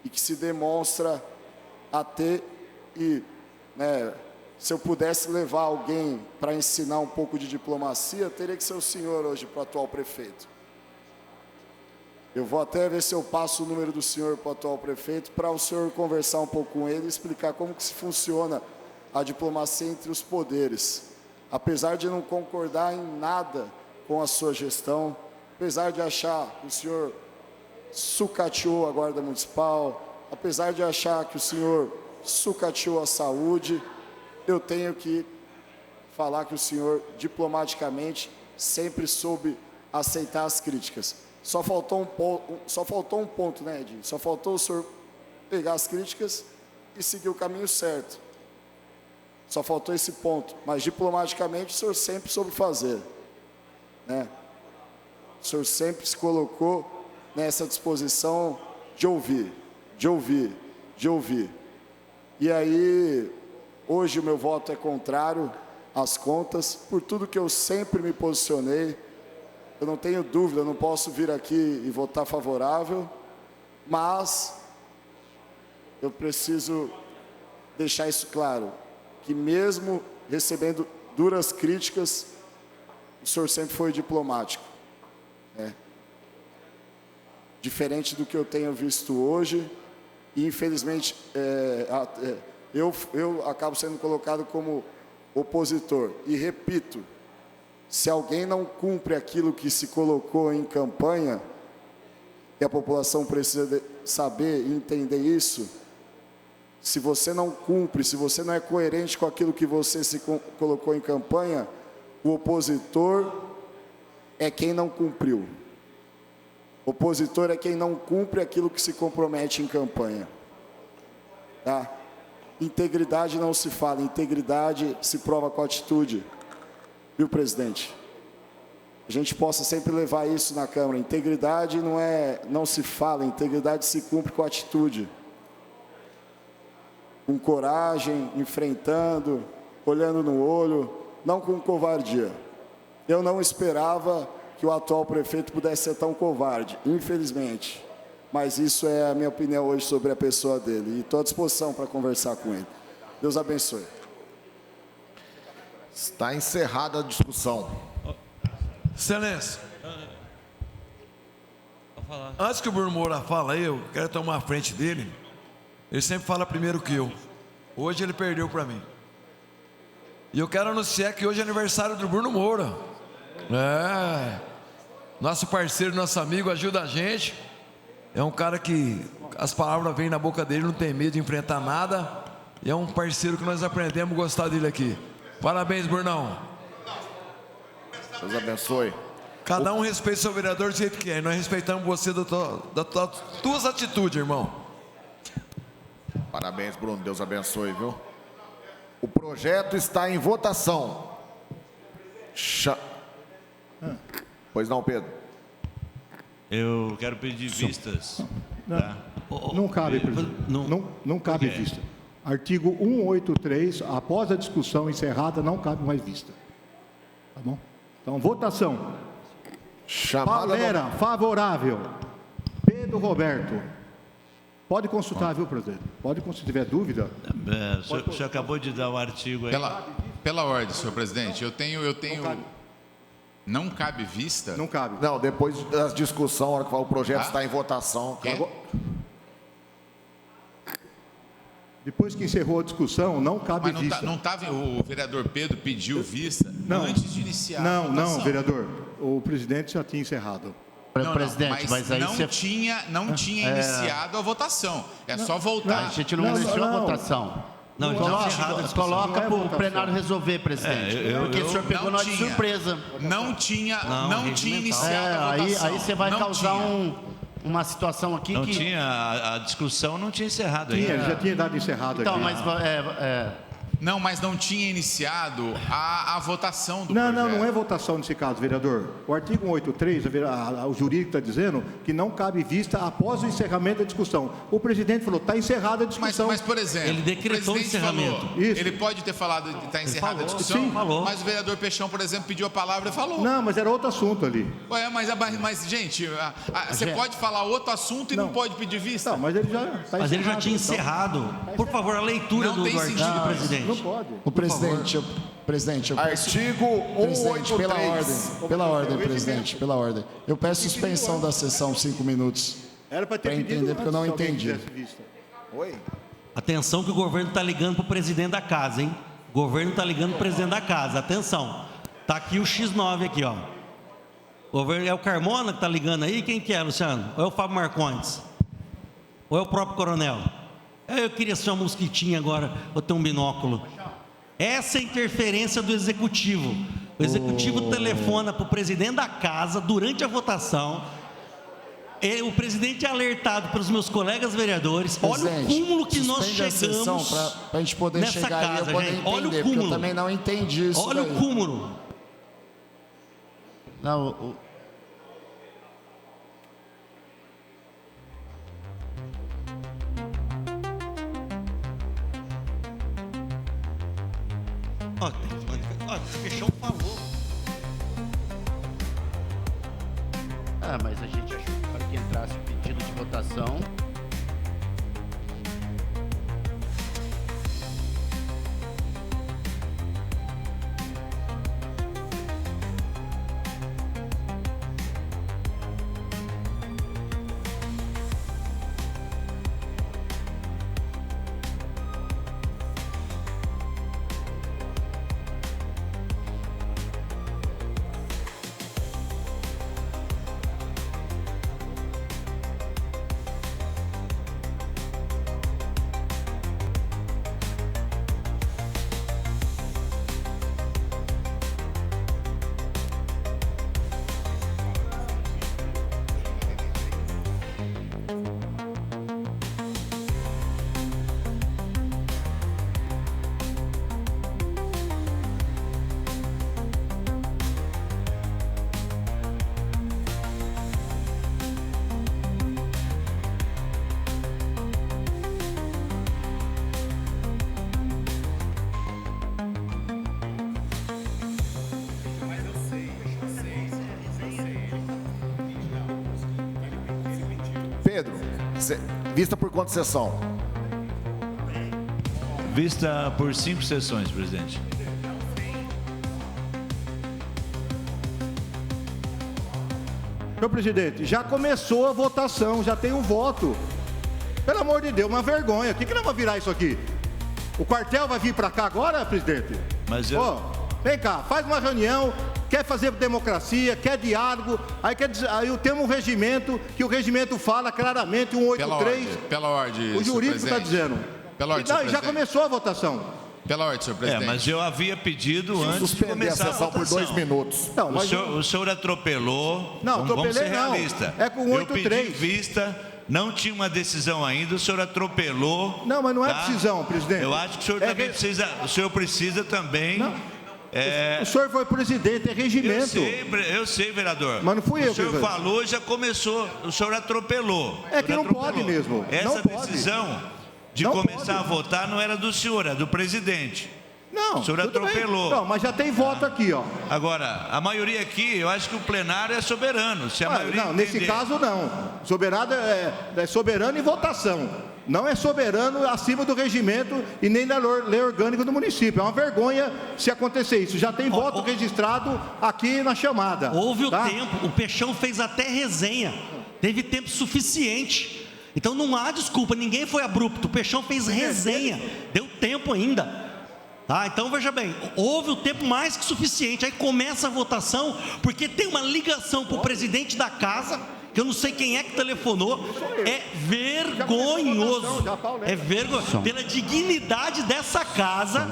e que se demonstra a ter. E, se eu pudesse levar alguém para ensinar um pouco de diplomacia, teria que ser o senhor hoje para o atual prefeito. Eu vou até ver se eu passo o número do senhor para o atual prefeito, para o senhor conversar um pouco com ele e explicar como que se funciona a diplomacia entre os poderes. Apesar de não concordar em nada com a sua gestão, apesar de achar que o senhor sucateou a Guarda Municipal, apesar de achar que o senhor sucateou a saúde, eu tenho que falar que o senhor, diplomaticamente, sempre soube aceitar as críticas. Só faltou um ponto, né, Edinho? Só faltou o senhor pegar as críticas e seguir o caminho certo. Só faltou esse ponto. Mas, diplomaticamente, o senhor sempre soube fazer, né? O senhor sempre se colocou nessa disposição de ouvir, de ouvir, de ouvir. E aí, hoje o meu voto é contrário às contas, por tudo que eu sempre me posicionei. Eu não tenho dúvida, eu não posso vir aqui e votar favorável, mas eu preciso deixar isso claro, que mesmo recebendo duras críticas, o senhor sempre foi diplomático, né? Diferente do que eu tenho visto hoje, e infelizmente eu acabo sendo colocado como opositor. E repito, Se alguém não cumpre aquilo que se colocou em campanha, e a população precisa saber e entender isso, se você não cumpre, se você não é coerente com aquilo que você se colocou em campanha, o opositor é quem não cumpriu. O opositor é quem não cumpre aquilo que se compromete em campanha. Tá? Integridade não se fala, integridade se prova com atitude. Viu, presidente? A gente possa sempre levar isso na Câmara. Integridade não se fala, integridade se cumpre com atitude. Com coragem, enfrentando, olhando no olho, não com covardia. Eu não esperava que o atual prefeito pudesse ser tão covarde, infelizmente. Mas isso é a minha opinião hoje sobre a pessoa dele. E estou à disposição para conversar com ele. Deus abençoe. Está encerrada a discussão. Excelência. Antes que o Bruno Moura fala aí, eu quero tomar a frente dele. Ele sempre fala primeiro que eu. Hoje ele perdeu para mim. E eu quero anunciar que hoje é aniversário do Bruno Moura. Nosso parceiro, nosso amigo, ajuda a gente. É um cara que as palavras vêm na boca dele, não tem medo de enfrentar nada. E é um parceiro que nós aprendemos a gostar dele aqui. Parabéns, Brunão. Deus abençoe. Cada um respeita seu vereador do jeito que é. E nós respeitamos você das tuas atitudes, irmão. Parabéns, Bruno. Deus abençoe, viu? O projeto está em votação. Pois não, Pedro? Eu quero pedir vistas. Tá? Não cabe, presidente. Não cabe vista. Artigo 183, após a discussão encerrada, não cabe mais vista. Tá bom? Então, votação. Palera, favorável. Pedro Roberto. Pode consultar, viu, presidente? Pode consultar, se tiver dúvida. O senhor acabou de dar o artigo aí. Pela ordem, senhor presidente, eu tenho... Não cabe vista? Não cabe. Não, depois da discussão, a hora que o projeto está em votação. Depois que encerrou a discussão, não cabe vista. Não estava, o vereador Pedro pediu vista antes de iniciar a votação. Não, vereador. O presidente já tinha encerrado. Presidente, mas aí não tinha iniciado a votação. É só voltar. A gente não iniciou a votação. Não, coloca para o plenário resolver, presidente. Porque o senhor pegou nós de surpresa. Não tinha iniciado a votação. Aí você vai causar uma situação aqui não que... tinha, a discussão não tinha encerrado ainda. Ele já tinha dado encerrado aqui. Mas... Não, mas não tinha iniciado a votação do projeto. Não é votação nesse caso, vereador. O artigo 183, o jurídico está dizendo que não cabe vista após o encerramento da discussão. O presidente falou, está encerrada a discussão. Mas, por exemplo, ele decretou o encerramento. Falou, ele pode ter falado que está encerrada a discussão, sim, falou. Mas o vereador Peixão, por exemplo, pediu a palavra e falou. Não, mas era outro assunto ali. Mas gente, você pode falar outro assunto e não pode pedir vista? Não, mas ele já está Mas ele já tinha encerrado. Por favor, a leitura do artigo, presidente. Não pode. Presidente, eu peço, Artigo 183. Pela ordem, presidente, pela ordem. Eu peço suspensão da sessão 5 minutos. Era para ter entender, porque eu não entendi. Oi? Atenção que o governo está ligando para o presidente da casa, hein? O governo está ligando para o presidente da casa. Atenção. Está aqui o X9 aqui, ó. O governo, é o Carmona que está ligando aí? Quem que é, Luciano? Ou é o Fábio Marcondes? Ou é o próprio coronel? Eu queria ser uma mosquitinha agora, ou ter um binóculo. Essa é a interferência do executivo. O executivo telefona para o presidente da casa durante a votação. O presidente é alertado pelos meus colegas vereadores. Olha o cúmulo que nós chegamos para a gente poder nessa chegar casa, aí, eu poder gente. entender, Olha o porque cúmulo. eu também não entendi isso. Olha daí. o cúmulo. Não, Fechou, falou. mas a gente achou que para que entrasse o pedido de votação... Pedro, vista por quantas sessões? Vista por 5 sessões, presidente. Senhor presidente, já começou a votação, já tem um voto. Pelo amor de Deus, uma vergonha. O que nós vamos virar isso aqui? O quartel vai vir para cá agora, presidente? Mas vem cá, faz uma reunião, quer fazer democracia, quer diálogo, aí temos um regimento, que o regimento fala claramente, 183. Pela ordem, o jurídico está dizendo. Pela ordem, não, já começou a votação. Pela ordem, senhor presidente. Mas eu havia pedido antes de começar a votação por 2 minutos. Não, o senhor atropelou. Não, vamos ser não. realistas. É com 183. Eu pedi vista. Não tinha uma decisão ainda, o senhor atropelou. Não, mas não é decisão, presidente. Eu acho que o senhor também precisa. O senhor precisa também. Não. O senhor foi presidente, é regimento. Eu sei, vereador. Mas não fui eu. O senhor falou, já começou. O senhor atropelou. É que não pode mesmo. Essa decisão de começar a votar não era do senhor, era do presidente. Não, o senhor atropelou. Não, mas já tem voto aqui, ó. Agora, a maioria aqui, eu acho que o plenário é soberano. Se a maioria não, nesse caso não. Soberano é soberano em votação. Não é soberano acima do regimento e nem da lei orgânica do município. É uma vergonha se acontecer isso. Já tem voto registrado aqui na chamada. Houve o tempo, o Peixão fez até resenha. Teve tempo suficiente. Então não há desculpa, ninguém foi abrupto. O Peixão fez resenha. Deu tempo ainda. Então veja bem, houve o tempo mais que suficiente. Aí começa a votação, porque tem uma ligação para o presidente da casa, que eu não sei quem é que telefonou. É vergonhoso. É vergonhoso. Pela dignidade dessa casa,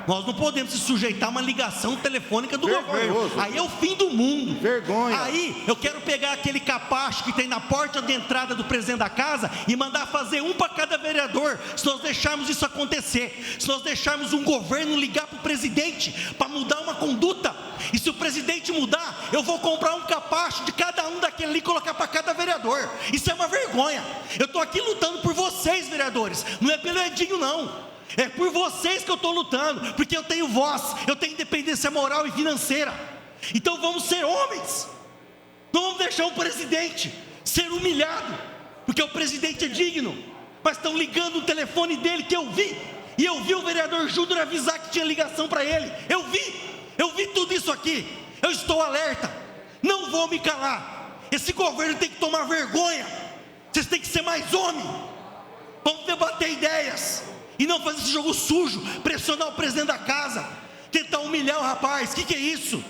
nós não podemos se sujeitar a uma ligação telefônica do governo. Aí é o fim do mundo. Vergonha. Aí eu quero pegar aquele capacho que tem na porta de entrada do presidente da casa e mandar fazer um para cada vereador, se nós deixarmos isso acontecer. Se nós deixarmos um governo ligar para o presidente para mudar uma conduta. E se o presidente mudar, eu vou comprar um capacho de cada um daquele ali e colocar para cada vereador. Isso é uma vergonha. Eu estou aqui lutando por vocês, vereadores. Não é pelo Edinho, não. É por vocês que eu estou lutando. Porque eu tenho voz, eu tenho independência moral e financeira. Então vamos ser homens. Não vamos deixar o presidente ser humilhado. Porque o presidente é digno. Mas estão ligando o telefone dele que eu vi. E eu vi o vereador Júnior avisar que tinha ligação para ele. Eu vi tudo isso aqui. Eu estou alerta. Não vou me calar. Esse governo tem que tomar vergonha. Vocês têm que ser mais homem. Vamos debater ideias. E não fazer esse jogo sujo. Pressionar o presidente da casa. Tentar humilhar o rapaz. O que é isso?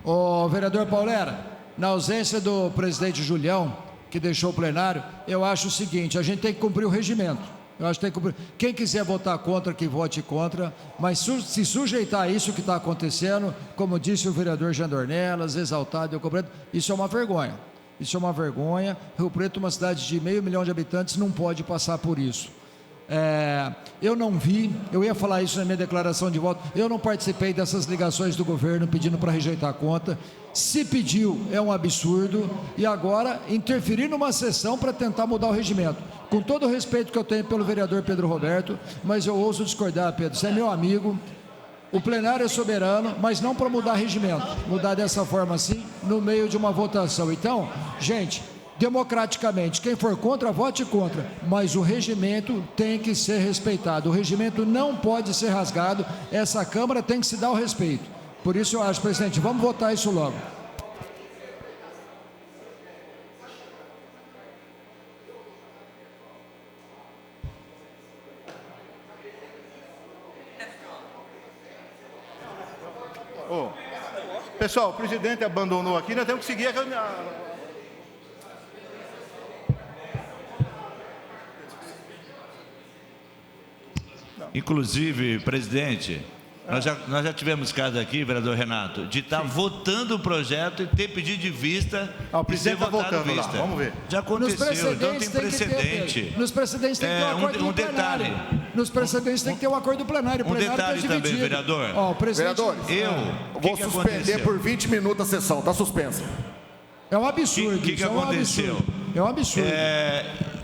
Ô vereador Paulera, na ausência do presidente Julião, que deixou o plenário, eu acho o seguinte: a gente tem que cumprir o regimento. Eu acho que tem que cumprir. Quem quiser votar contra, que vote contra, mas se sujeitar a isso que está acontecendo, como disse o vereador Jean Dornelas, exaltado, eu compreendo, isso é uma vergonha. Isso é uma vergonha. Rio Preto, uma cidade de 500 mil de habitantes, não pode passar por isso. Eu não vi, eu ia falar isso na minha declaração de voto, eu não participei dessas ligações do governo pedindo para rejeitar a conta. Se pediu, é um absurdo, e agora interferir numa sessão para tentar mudar o regimento. Com todo o respeito que eu tenho pelo vereador Pedro Roberto, mas eu ouso discordar, Pedro, você é meu amigo, o plenário é soberano, mas não para mudar regimento, mudar dessa forma assim, no meio de uma votação. Então, gente, democraticamente, quem for contra, vote contra, mas o regimento tem que ser respeitado, o regimento não pode ser rasgado, essa Câmara tem que se dar o respeito. Por isso eu acho, presidente, vamos votar isso logo. Pessoal, o presidente abandonou aqui, nós temos que seguir a reunião. Inclusive, presidente, nós já tivemos caso aqui, vereador Renato, de estar votando o projeto e ter pedido de vista e ser votado vista. Vamos ver. Já aconteceu, então tem precedente. Nos precedentes tem que ter um acordo do plenário. Nos precedentes tem que ter um acordo do plenário. Um detalhe também, vereador. Vereadores, eu vou suspender por 20 minutos a sessão, está suspensa. É um absurdo. O que aconteceu? É um absurdo.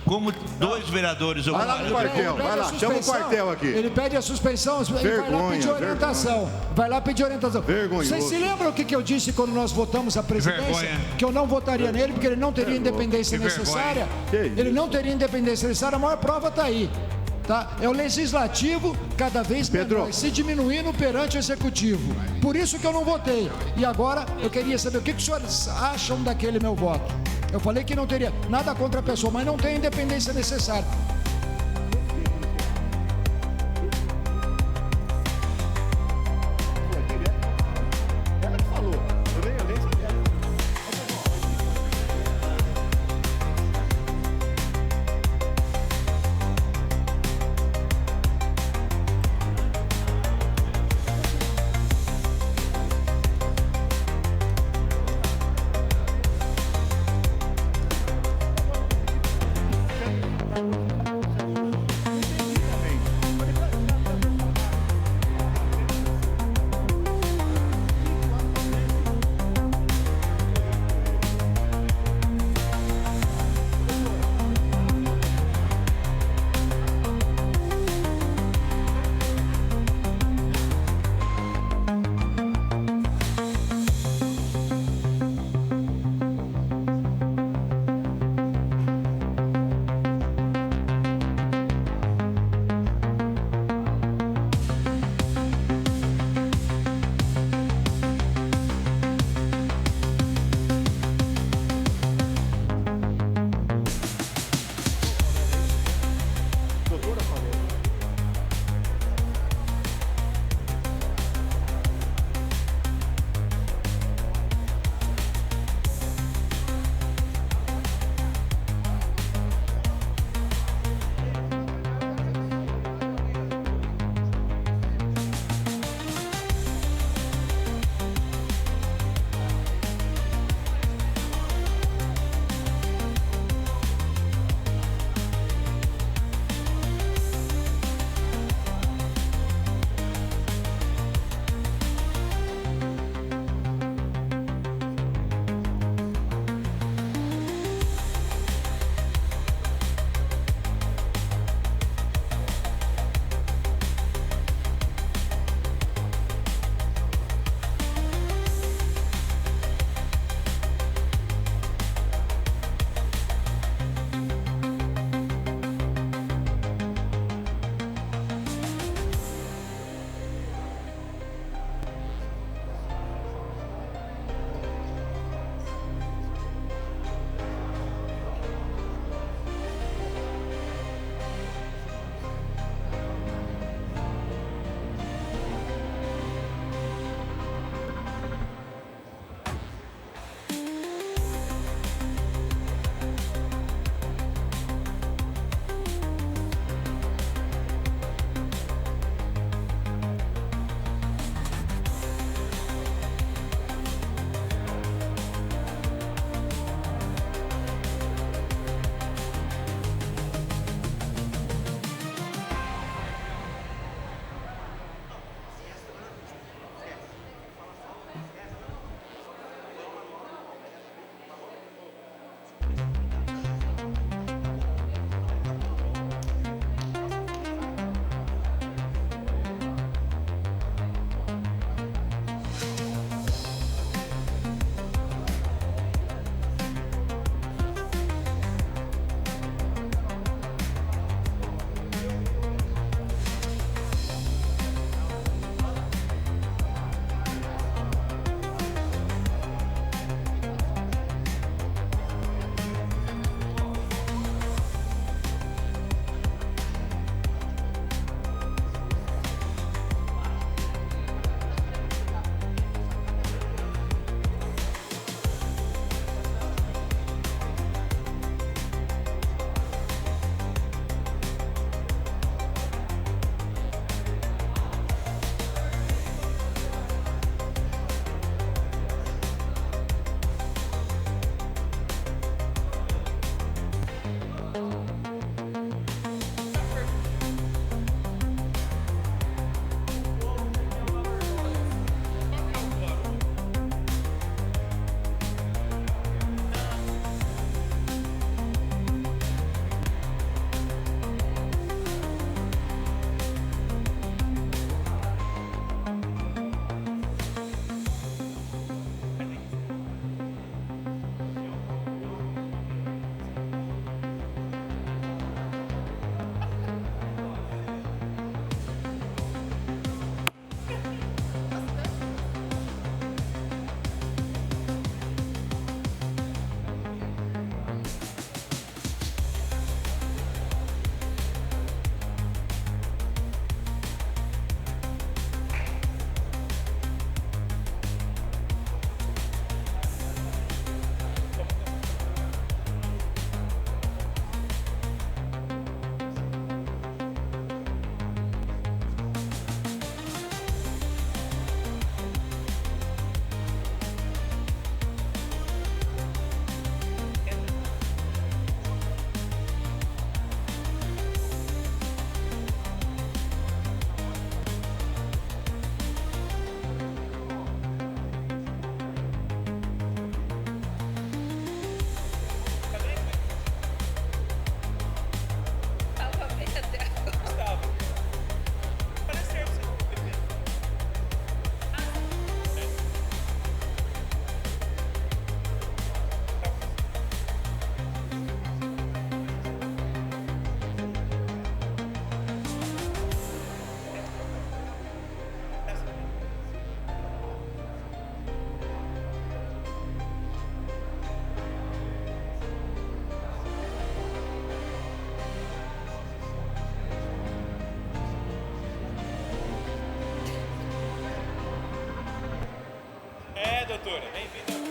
como 2 vereadores... Vai lá no quartel, vai lá, chama o quartel aqui. Ele pede a suspensão, ele vai lá pedir orientação. Vai lá pedir orientação. Vergonhoso. Vocês se lembram o que eu disse quando nós votamos a presidência? Que eu não votaria nele, porque ele não teria independência necessária. Ele não teria independência necessária, a maior prova está aí. Tá? É o legislativo cada vez menor, se diminuindo perante o executivo. Por isso que eu não votei. E agora eu queria saber o que os senhores acham daquele meu voto. Eu falei que não teria nada contra a pessoa, mas não tem a independência necessária. doutora. Bem-vinda.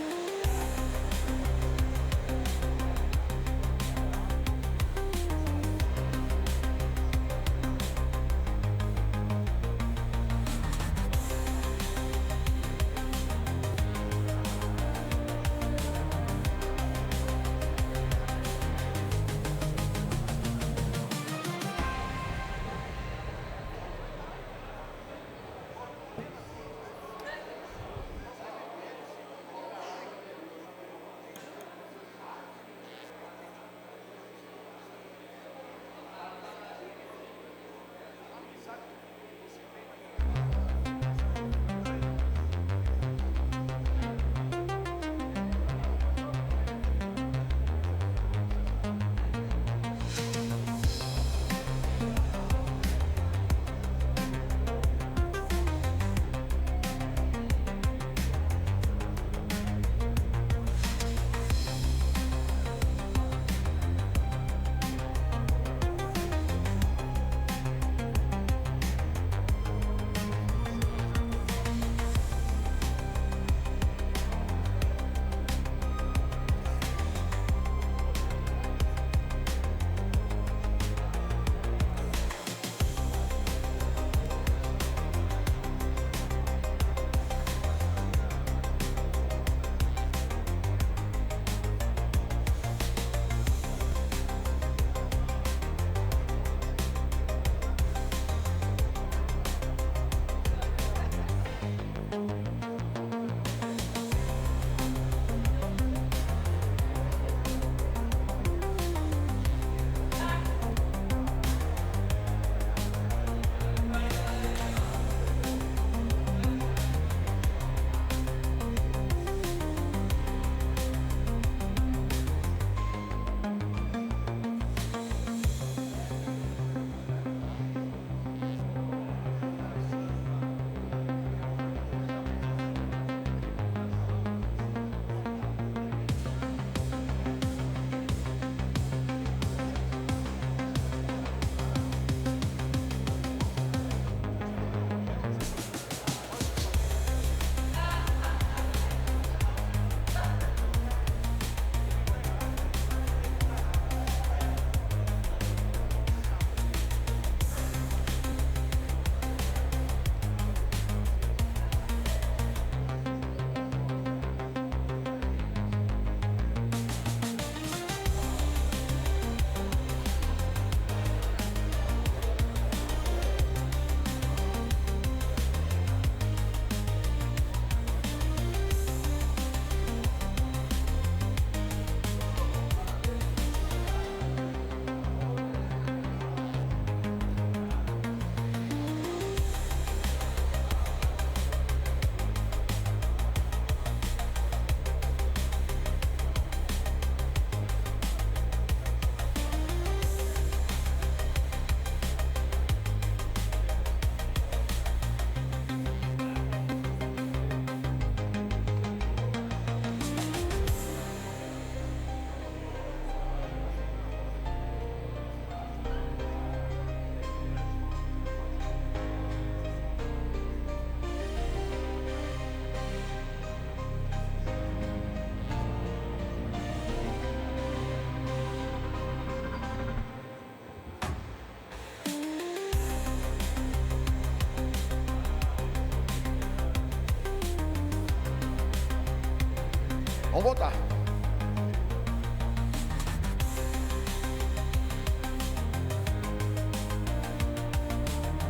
Vamos votar.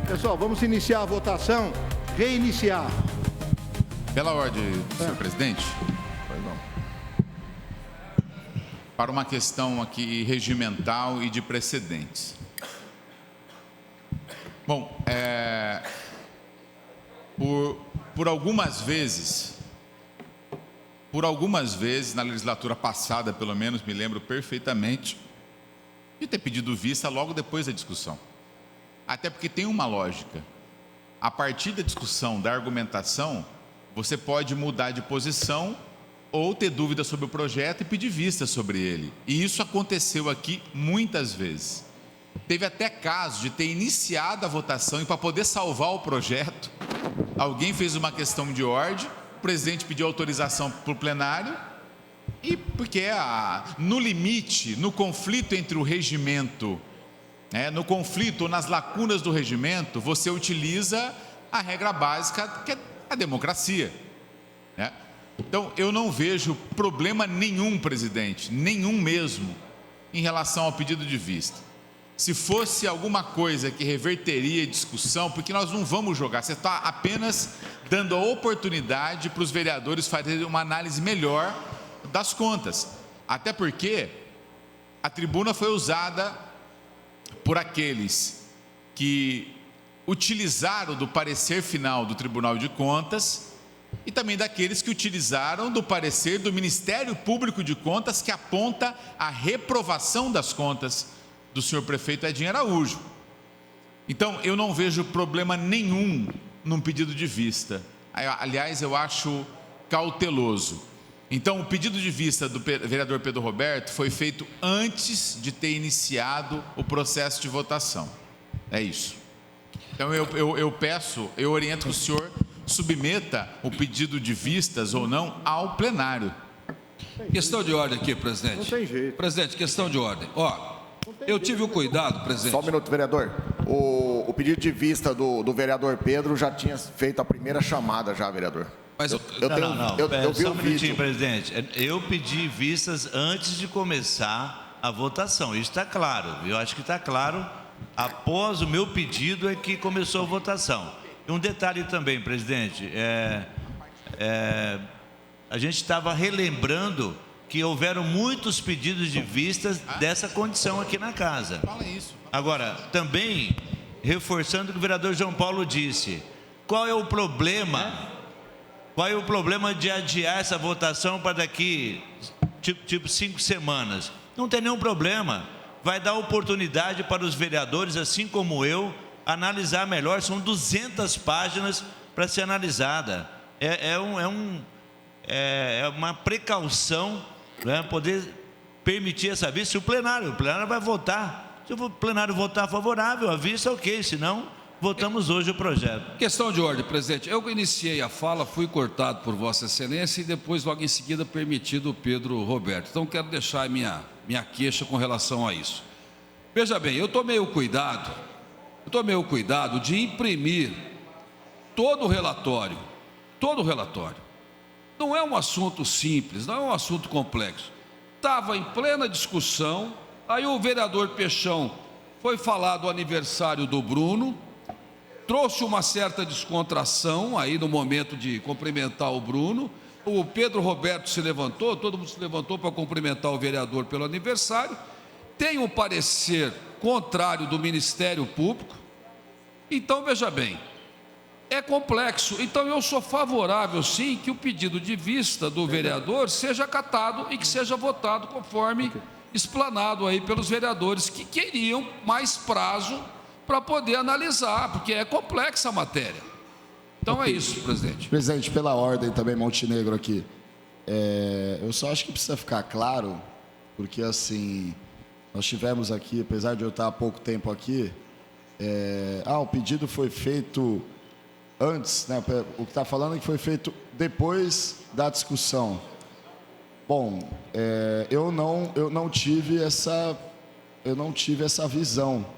Pessoal, vamos iniciar a votação. Reiniciar. Pela ordem, senhor presidente. Pois não. Para uma questão aqui regimental e de precedentes. Bom, por algumas vezes, na legislatura passada, pelo menos, me lembro perfeitamente, de ter pedido vista logo depois da discussão. Até porque tem uma lógica. A partir da discussão, da argumentação, você pode mudar de posição ou ter dúvida sobre o projeto e pedir vista sobre ele. E isso aconteceu aqui muitas vezes. Teve até caso de ter iniciado a votação e para poder salvar o projeto, alguém fez uma questão de ordem, presidente pediu autorização para o plenário e porque no limite, no conflito entre o regimento, no conflito ou nas lacunas do regimento, você utiliza a regra básica que é a democracia, né? Então, eu não vejo problema nenhum, presidente, nenhum mesmo, em relação ao pedido de vista. Se fosse alguma coisa que reverteria a discussão, porque nós não vamos jogar, você está apenas dando a oportunidade para os vereadores fazerem uma análise melhor das contas. Até porque a tribuna foi usada por aqueles que utilizaram do parecer final do Tribunal de Contas e também daqueles que utilizaram do parecer do Ministério Público de Contas, que aponta a reprovação das contas do senhor prefeito Edinho Araújo. Então, eu não vejo problema nenhum num pedido de vista. Aliás, eu acho cauteloso. Então, o pedido de vista do vereador Pedro Roberto foi feito antes de ter iniciado o processo de votação. É isso. Então, eu oriento que o senhor submeta o pedido de vistas ou não ao plenário. Questão de ordem aqui, presidente. Não tem jeito. Presidente, questão de ordem. Eu tive o cuidado, presidente. Só um minuto, vereador. O pedido de vista do vereador Pedro já tinha feito a primeira chamada já, vereador. Mas eu vi só o um minutinho, vídeo. presidente. Eu pedi vistas antes de começar a votação. Isso está claro. Eu acho que está claro. Após o meu pedido é que começou a votação. E um detalhe também, presidente. A gente estava relembrando que houveram muitos pedidos de vistas dessa condição aqui na casa. Agora, também, reforçando o que o vereador João Paulo disse, qual é o problema? Qual é o problema de adiar essa votação para daqui, tipo 5 semanas? Não tem nenhum problema. Vai dar oportunidade para os vereadores, assim como eu, analisar melhor. São 200 páginas para ser analisada. É uma precaução, né, poder permitir essa vista. Se o plenário vai votar. Se o plenário votar favorável à vista, ok. Se não, votamos hoje o projeto. Questão de ordem, presidente. Eu iniciei a fala, fui cortado por Vossa Excelência e depois, logo em seguida, permitido o Pedro Roberto. Então, quero deixar a minha queixa com relação a isso. Veja bem, eu tomei o cuidado de imprimir todo o relatório. Não é um assunto simples, não é um assunto complexo. Estava em plena discussão, aí o vereador Peixão foi falar do aniversário do Bruno, trouxe uma certa descontração aí no momento de cumprimentar o Bruno. O Pedro Roberto se levantou, todo mundo se levantou para cumprimentar o vereador pelo aniversário. Tem um parecer contrário do Ministério Público. Então, veja bem, é complexo. Então, eu sou favorável, sim, que o pedido de vista do vereador seja acatado e que seja votado conforme explanado aí pelos vereadores que queriam mais prazo para poder analisar, porque é complexa a matéria. Então, é isso, presidente. Presidente, pela ordem também, Montenegro aqui. Eu só acho que precisa ficar claro, porque assim, nós tivemos aqui, apesar de eu estar há pouco tempo aqui, o pedido foi feito antes, né? O que está falando é que foi feito depois da discussão. Bom, eu não tive essa visão.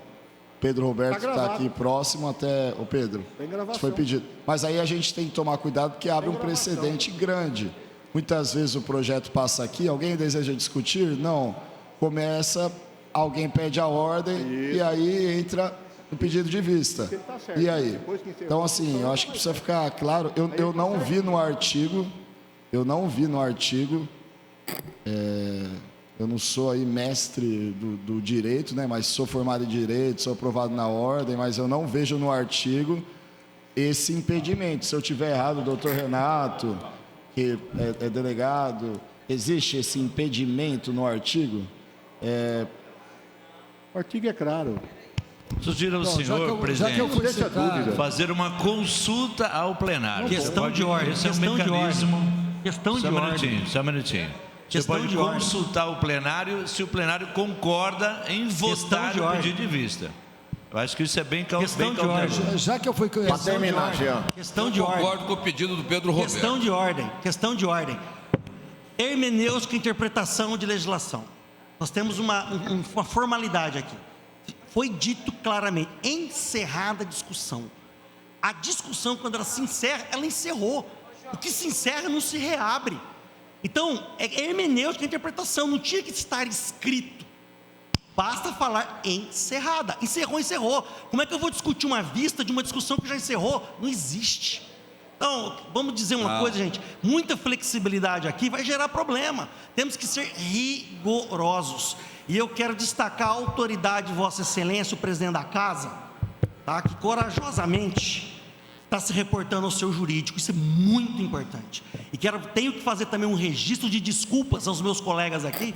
Pedro Roberto está aqui próximo até o Pedro. Isso foi pedido. Mas aí a gente tem que tomar cuidado porque abre um precedente grande. Muitas vezes o projeto passa aqui, alguém deseja discutir? Não. Começa, alguém pede a ordem e aí entra no pedido de vista. E aí? Então, assim, eu acho que precisa ficar claro. Eu não vi no artigo. Eu não sou aí mestre do direito, né? Mas sou formado em direito, sou aprovado na ordem, mas eu não vejo no artigo esse impedimento. Se eu tiver errado, doutor Renato, que é delegado, existe esse impedimento no artigo? O artigo é claro. Sugiro ao senhor, presidente, fazer uma consulta ao plenário. Questão de ordem. Esse é um mecanismo. Só um minutinho. Você pode consultar o plenário se o plenário concorda em votar o pedido de vista. Eu Eu acho que isso é bem Questão de ordem. Já que eu fui... Para terminar, Jean. Questão de ordem. Concordo com o pedido do Pedro Roberto. Questão de ordem. Hermenêutica e interpretação de legislação. Nós temos uma formalidade aqui. Foi dito claramente, encerrada a discussão. A discussão, quando ela se encerra, ela encerrou. O que se encerra não se reabre. Então, é hermenêutica e interpretação, não tinha que estar escrito. Basta falar encerrada. Encerrou. Como é que eu vou discutir uma vista de uma discussão que já encerrou? Não existe. Então, vamos dizer uma coisa, gente. Muita flexibilidade aqui vai gerar problema. Temos que ser rigorosos. E eu quero destacar a autoridade de Vossa Excelência, o presidente da Casa, tá? Que corajosamente está se reportando ao seu jurídico. Isso é muito importante. E tenho que fazer também um registro de desculpas aos meus colegas aqui.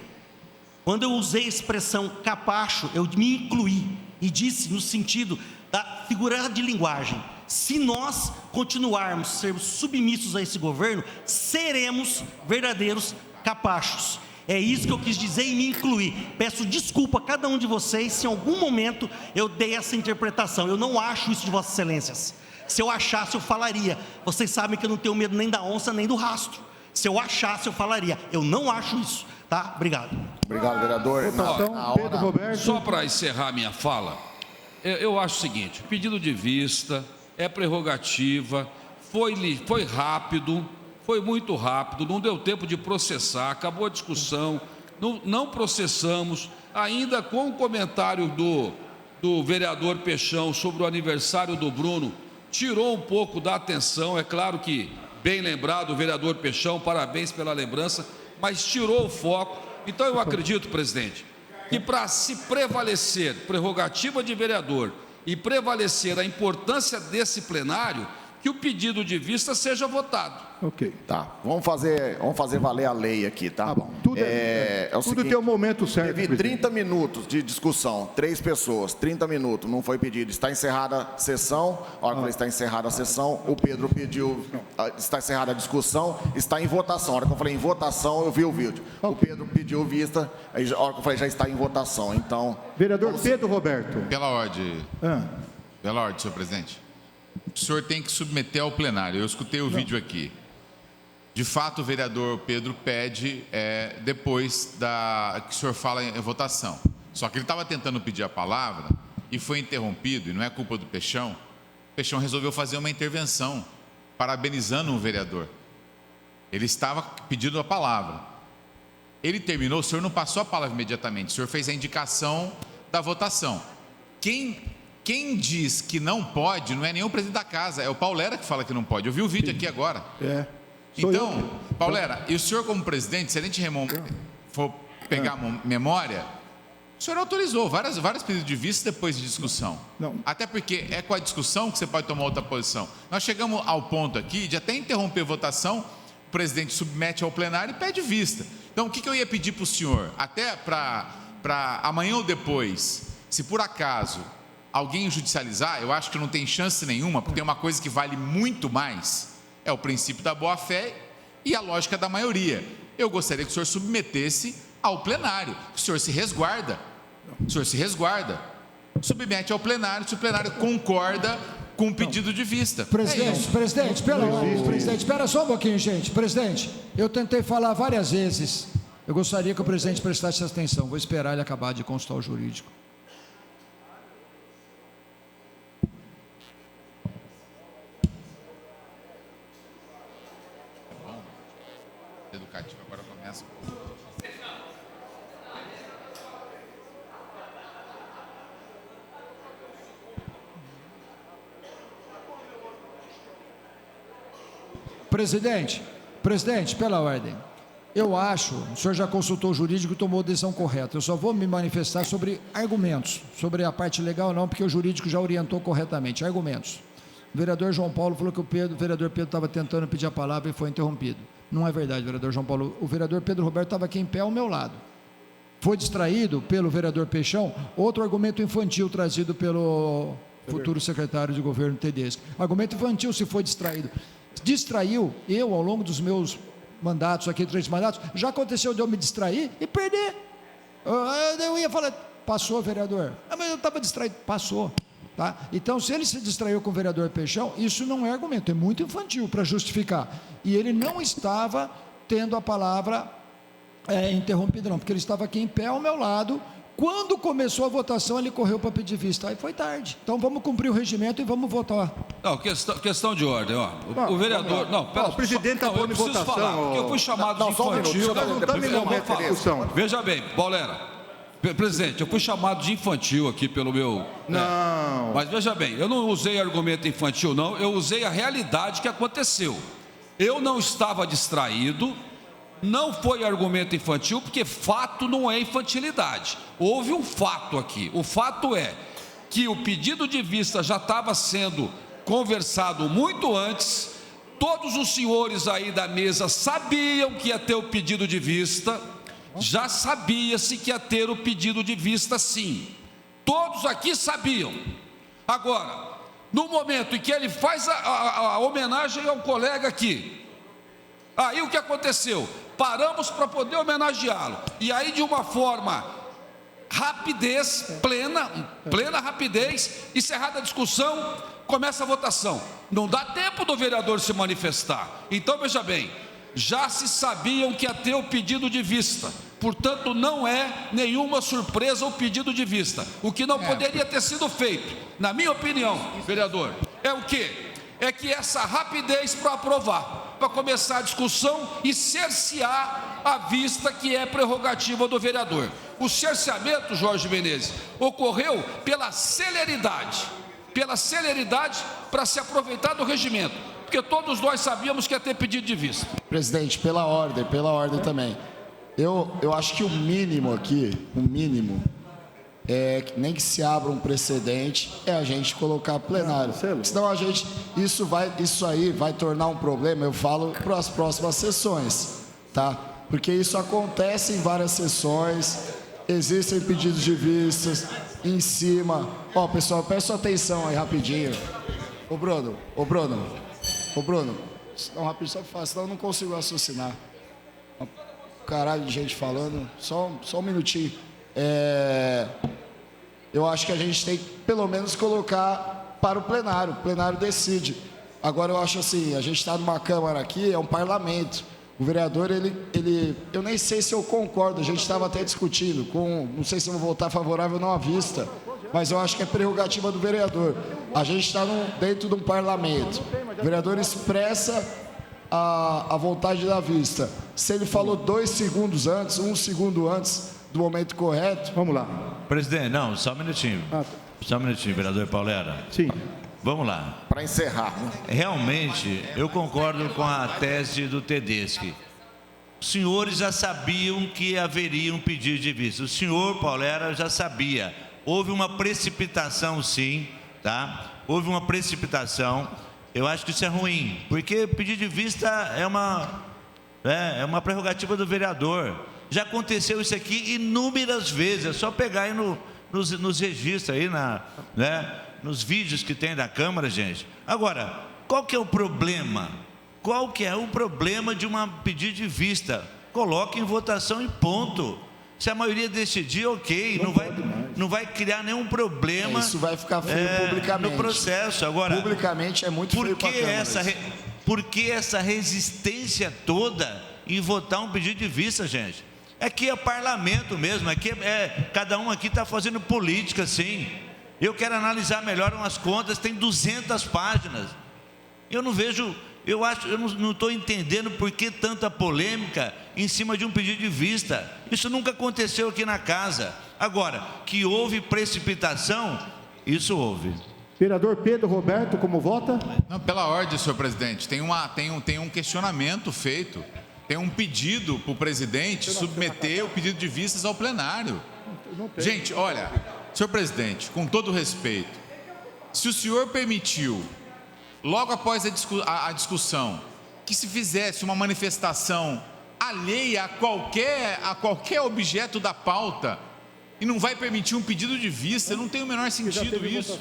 Quando eu usei a expressão capacho, eu me incluí e disse no sentido da figura de linguagem. Se nós continuarmos a ser submissos a esse governo, seremos verdadeiros capachos. É isso que eu quis dizer e me incluir. Peço desculpa a cada um de vocês se em algum momento eu dei essa interpretação. Eu não acho isso de Vossas Excelências. Se eu achasse, eu falaria. Vocês sabem que eu não tenho medo nem da onça, nem do rastro. Se eu achasse, eu falaria. Eu não acho isso, tá? Obrigado. Obrigado, vereador. Pedro Roberto. Só para encerrar minha fala, eu acho o seguinte: pedido de vista é prerrogativa, foi rápido, foi muito rápido, não deu tempo de processar, acabou a discussão, não processamos, ainda com o comentário do vereador Peixão sobre o aniversário do Bruno, tirou um pouco da atenção. É claro que, bem lembrado, o vereador Peixão, parabéns pela lembrança, mas tirou o foco. Então eu acredito, presidente, que para se prevalecer prerrogativa de vereador e prevalecer a importância desse plenário, que o pedido de vista seja votado. Ok. Tá, vamos fazer valer a lei aqui, tá? Tá bom. Tudo tem um momento certo. Teve presidente. 30 minutos de discussão, 3 pessoas, 30 minutos, não foi pedido. Está encerrada a sessão, a hora que está encerrada a sessão, o Pedro pediu, está encerrada a discussão, está em votação. A hora que eu falei em votação, eu vi o vídeo. O Pedro pediu vista, aí a hora que eu falei já está em votação, então... Vereador Pedro Roberto. Pela ordem, senhor presidente. O senhor tem que submeter ao plenário. Eu escutei o vídeo aqui. De fato, o vereador Pedro pede depois que o senhor fala em votação. Só que ele estava tentando pedir a palavra e foi interrompido, e não é culpa do Peixão. O Peixão resolveu fazer uma intervenção, parabenizando o vereador. Ele estava pedindo a palavra. Ele terminou, o senhor não passou a palavra imediatamente, o senhor fez a indicação da votação. Quem diz que não pode não é nem o presidente da casa, é o Paulera que fala que não pode. Eu vi o vídeo aqui agora. Então, Paulera, e o senhor como presidente, se a gente for pegar a memória, o senhor autorizou vários pedidos de vista depois de discussão. Não. Até porque é com a discussão que você pode tomar outra posição. Nós chegamos ao ponto aqui de até interromper a votação, o presidente submete ao plenário e pede vista. Então, o que eu ia pedir para o senhor? Até para amanhã ou depois, se por acaso alguém judicializar, eu acho que não tem chance nenhuma, porque tem uma coisa que vale muito mais, é o princípio da boa-fé e a lógica da maioria. Eu gostaria que o senhor submetesse ao plenário, que o senhor se resguarda. O senhor se resguarda. Submete ao plenário, se o plenário concorda com o pedido de vista. Presidente, espera só um pouquinho, gente. Presidente, eu tentei falar várias vezes. Eu gostaria que o presidente prestasse atenção. Vou esperar ele acabar de consultar o jurídico. Educativo agora começa. Presidente, pela ordem. Eu acho, o senhor já consultou o jurídico e tomou a decisão correta. Eu só vou me manifestar sobre argumentos, sobre a parte legal não, porque o jurídico já orientou corretamente. Argumentos. O vereador João Paulo falou que o vereador Pedro estava tentando pedir a palavra e foi interrompido. Não é verdade, vereador João Paulo. O vereador Pedro Roberto estava aqui em pé ao meu lado. Foi distraído pelo vereador Peixão. Outro argumento infantil trazido pelo futuro secretário de governo Tedeschi. Argumento infantil se foi distraído. Distraiu, eu ao longo dos meus mandatos aqui, 3 mandatos, já aconteceu de eu me distrair e perder. Eu ia falar, passou, vereador. Mas eu estava distraído. Passou. Tá? Então, se ele se distraiu com o vereador Peixão, isso não é argumento, é muito infantil para justificar. E ele não estava tendo a palavra interrompida, não, porque ele estava aqui em pé ao meu lado. Quando começou a votação, ele correu para pedir vista. Aí foi tarde. Então vamos cumprir o regimento e vamos votar. Não, questão de ordem, ó. O vereador. Não, pera, o presidente está pondo em votação. Falar, porque eu fui chamado de infantil. Veja bem, Paulera. Presidente, eu fui chamado de infantil aqui pelo meu... Não. Mas veja bem, eu não usei argumento infantil, não. Eu usei a realidade que aconteceu. Eu não estava distraído. Não foi argumento infantil, porque fato não é infantilidade. Houve um fato aqui. O fato é que o pedido de vista já estava sendo conversado muito antes. Todos os senhores aí da mesa sabiam que ia ter o pedido de vista. Já sabia-se que ia ter o pedido de vista, sim. Todos aqui sabiam. Agora, no momento em que ele faz a homenagem ao colega aqui, aí o que aconteceu? Paramos para poder homenageá-lo. E aí, de uma forma rapidez, plena rapidez, encerrada a discussão, começa a votação. Não dá tempo do vereador se manifestar. Então, veja bem, já se sabiam que ia ter o pedido de vista. Portanto, não é nenhuma surpresa o pedido de vista. O que não poderia ter sido feito, na minha opinião, vereador, é o quê? É que essa rapidez para aprovar, para começar a discussão e cercear a vista que é prerrogativa do vereador. O cerceamento, Jorge Menezes, ocorreu pela celeridade para se aproveitar do regimento, porque todos nós sabíamos que ia ter pedido de vista. Presidente, pela ordem também. Eu acho que o mínimo aqui, nem que se abra um precedente, é a gente colocar plenário. Senão isso aí vai tornar um problema, eu falo, para as próximas sessões, tá? Porque isso acontece em várias sessões, existem pedidos de vistas em cima. Ó, pessoal, peço atenção aí rapidinho. Ô Bruno, não, rapidinho, só fácil, senão eu não consigo raciocinar. Caralho de gente falando, só um minutinho. Eu acho que a gente tem que pelo menos colocar para o plenário decide. Agora eu acho assim, a gente está numa Câmara aqui, é um parlamento. O vereador, eu nem sei se eu concordo, a gente estava até discutindo, não sei se eu vou votar favorável ou não à vista, mas eu acho que é prerrogativa do vereador. A gente está dentro de um parlamento, o vereador expressa a vontade da vista. Se ele falou 2 segundos antes, 1 segundo antes do momento correto... Vamos lá. Presidente, não, só um minutinho. Só um minutinho, vereador Paulera. Sim. Vamos lá. Para encerrar. Realmente, eu concordo com a tese do Tedeschi. Os senhores já sabiam que haveria um pedido de vista. O senhor Paulera já sabia. Houve uma precipitação, sim, tá? Houve uma precipitação. Eu acho que isso é ruim, porque pedir de vista é uma prerrogativa do vereador. Já aconteceu isso aqui inúmeras vezes, é só pegar aí nos registros aí, nos vídeos que tem da Câmara, gente. Agora, qual que é o problema? Qual que é o problema de uma pedido de vista? Coloque em votação e ponto. Se a maioria decidir, ok, não vai criar nenhum problema. Isso vai ficar feio publicamente. No processo. Agora, publicamente é muito feio para a Câmara. Por que essa resistência toda em votar um pedido de vista, gente? Aqui é parlamento mesmo, cada um aqui está fazendo política, sim. Eu quero analisar melhor umas contas, tem 200 páginas. Eu não vejo... Eu não estou entendendo por que tanta polêmica em cima de um pedido de vista. Isso nunca aconteceu aqui na casa. Agora, que houve precipitação, isso houve. Vereador Pedro Roberto, como vota? Não, pela ordem, senhor presidente. Tem um questionamento feito. Tem um pedido para o presidente submeter o pedido de vistas ao plenário. Gente, olha, senhor presidente, com todo respeito, se o senhor permitiu, logo após a discussão, que se fizesse uma manifestação alheia a qualquer objeto da pauta e não vai permitir um pedido de vista, não tem o menor sentido isso.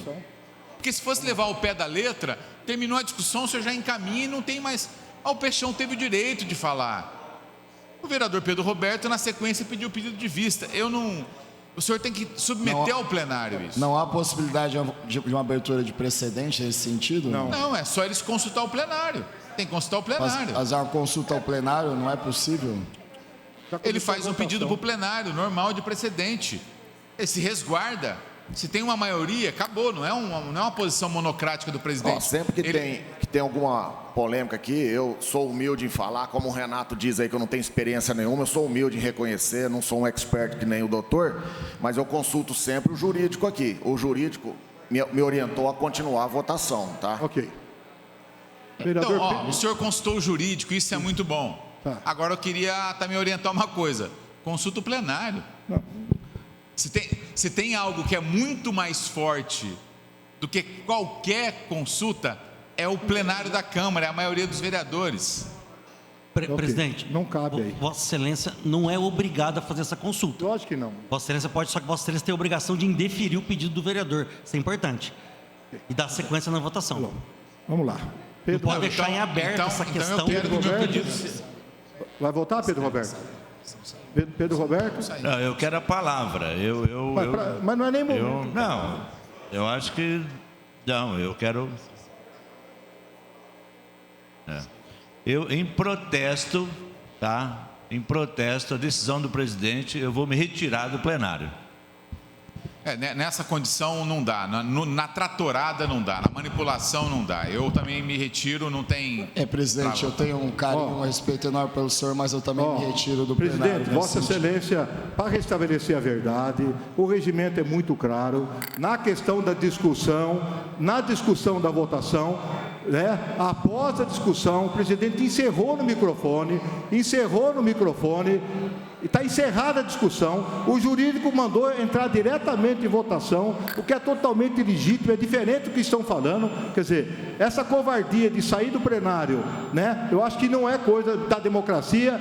Porque se fosse levar ao pé da letra, terminou a discussão, o senhor já encaminha e não tem mais... o Peixão teve o direito de falar. O vereador Pedro Roberto, na sequência, pediu o pedido de vista. Eu O senhor tem que submeter ao plenário isso. Não há possibilidade de uma abertura de precedente nesse sentido? Não, é só eles consultar o plenário. Tem que consultar o plenário. Mas uma consulta ao plenário não é possível? Ele faz um pedido para o plenário, normal, de precedente. Ele se resguarda. Se tem uma maioria, acabou. Não é uma posição monocrática do presidente. Sempre que tem alguma polêmica aqui, eu sou humilde em falar, como o Renato diz aí que eu não tenho experiência nenhuma, eu sou humilde em reconhecer, não sou um expert que nem o doutor, mas eu consulto sempre o jurídico aqui. O jurídico me orientou a continuar a votação, tá? Ok. Então, o senhor consultou o jurídico, isso é muito bom. Tá. Agora eu queria também orientar uma coisa. Consulta o plenário. Se tem algo que é muito mais forte do que qualquer consulta, é o plenário da Câmara, é a maioria dos vereadores. Presidente, não cabe aí. Vossa Excelência não é obrigado a fazer essa consulta. Lógico que não. Vossa Excelência pode, só que Vossa Excelência tem a obrigação de indeferir o pedido do vereador. Isso é importante. E dar sequência na votação. Vamos lá. Não pode deixar em aberto essa questão. Vai votar, Pedro Roberto? Pedro Roberto? Não, eu quero a palavra. Mas não é nem momento. Não, eu acho que... Não, eu quero... Eu, em protesto, tá? Em protesto à decisão do presidente, eu vou me retirar do plenário. Nessa condição não dá, na tratorada não dá, na manipulação não dá. Eu também me retiro, não tem... Presidente, eu tenho um carinho, um respeito enorme pelo senhor, mas eu também me retiro do plenário. Presidente, Vossa Excelência, para restabelecer a verdade, o regimento é muito claro. Na questão da discussão, na discussão da votação, após a discussão, o presidente encerrou no microfone, e está encerrada a discussão. O jurídico mandou entrar diretamente em votação, o que é totalmente legítimo, é diferente do que estão falando. Quer dizer, essa covardia de sair do plenário, eu acho que não é coisa da democracia.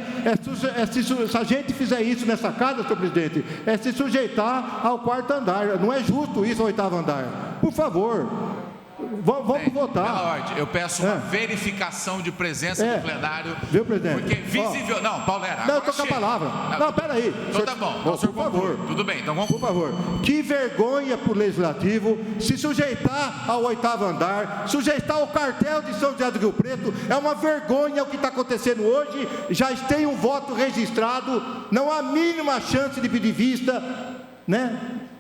Se a gente fizer isso nessa casa, senhor presidente, é se sujeitar ao 4º andar. Não é justo isso ao 8º andar. Por favor. Vamos votar. Pela ordem, eu peço uma verificação de presença no plenário. Viu, presidente? Porque visível... Não, Paulera, não, eu estou com a palavra. Não, peraí. Então tá bom. Então, por favor. Tudo bem, então vamos... Por favor. Que vergonha para o Legislativo se sujeitar ao 8º andar, sujeitar ao cartel de São José do Rio Preto. É uma vergonha o que está acontecendo hoje. Já tem um voto registrado. Não há a mínima chance de pedir vista,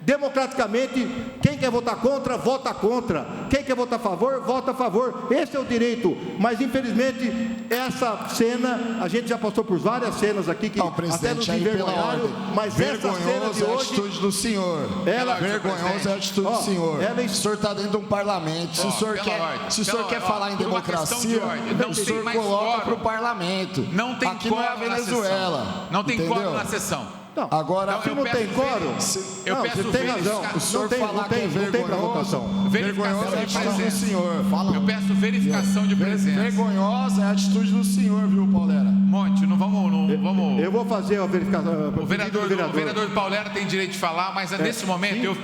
Democraticamente, quem quer votar contra, vota contra. Quem quer votar a favor, vota a favor. Esse é o direito. Mas, infelizmente, essa cena, a gente já passou por várias cenas aqui que até nos envergonharam, mas essa cena de hoje... é a atitude do senhor. Vergonhosa é a atitude do senhor. O senhor está dentro de um parlamento. Se o senhor quer falar em democracia, o senhor coloca para o parlamento. Não tem aqui não é a Venezuela. Não tem quórum na sessão. Agora, se não tem quórum, você tem razão. O senhor falar que é vergonhoso, vergonhosa é a atitude do senhor. Eu peço verificação de presença. Vergonhosa é a atitude do senhor, viu, Paulera? Monte, não vamos... Eu vou fazer a verificação. O vereador Paulera tem direito de falar, mas nesse momento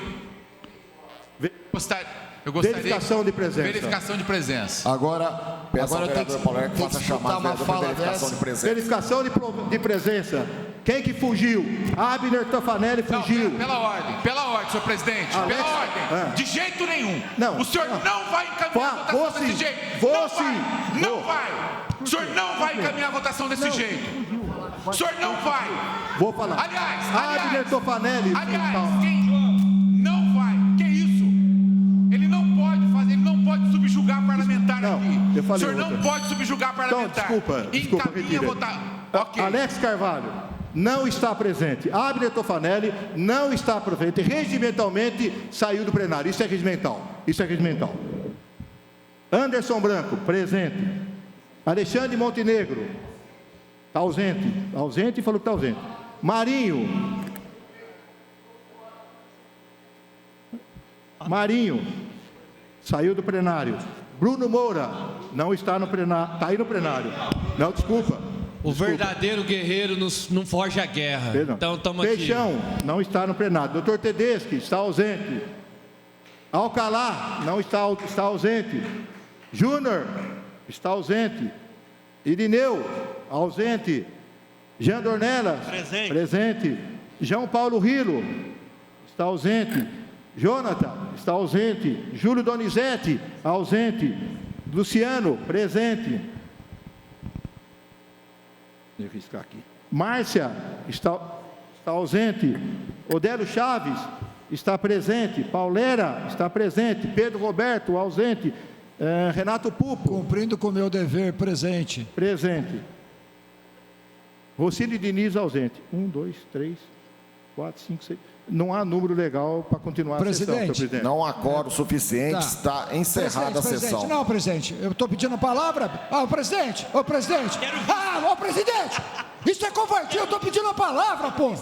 eu gostaria... Verificação de presença. Verificação de presença. Agora tem que escutar uma fala dessa. Verificação de presença. Quem que fugiu? Abner Tafanelli fugiu. Não, pela ordem, senhor presidente. Pela ordem. De jeito nenhum. O senhor não vai encaminhar a votação desse jeito. Não vai. O senhor não vai encaminhar a votação desse jeito. O senhor não vai. Vou falar. Aliás, Abner Tafanelli. Não vai. Que isso? Ele não pode subjugar parlamentar aqui. O senhor não pode subjugar parlamentar. Desculpa, encaminha a votação. Okay. Alex Carvalho não está presente. Abner Tafanelli não está presente. Regimentalmente saiu do plenário. Isso é regimental. Anderson Branco, presente. Alexandre Montenegro, está ausente. Ausente e falou que está ausente. Marinho, saiu do plenário. Bruno Moura, não está no plenário. Está aí no plenário. Não, desculpa. O verdadeiro guerreiro não foge à guerra. Perdão. Então estamos aqui. Peixão não está no plenário. Doutor Tedeschi está ausente. Alcalá não está ausente. Júnior está ausente. Irineu ausente. Jean Dornelas presente. João Paulo Rilo está ausente. Jonathan, está ausente. Júlio Donizete, ausente. Luciano, presente. Deixa eu riscar aqui. Márcia, está ausente. Odélio Chaves, está presente. Paulera, está presente. Pedro Roberto, ausente. Renato Pupo. Cumprindo com o meu dever, presente. Presente. Rocílio Diniz, ausente. 1, 2, 3, 4, 5, 6. Não há número legal para continuar a sessão, senhor presidente. Não há quórum suficiente, está encerrada a sessão. Não, presidente, eu estou pedindo a palavra. Ô, presidente! Ô, presidente! Ô, presidente! Isso é covardia, eu estou pedindo a palavra, pô!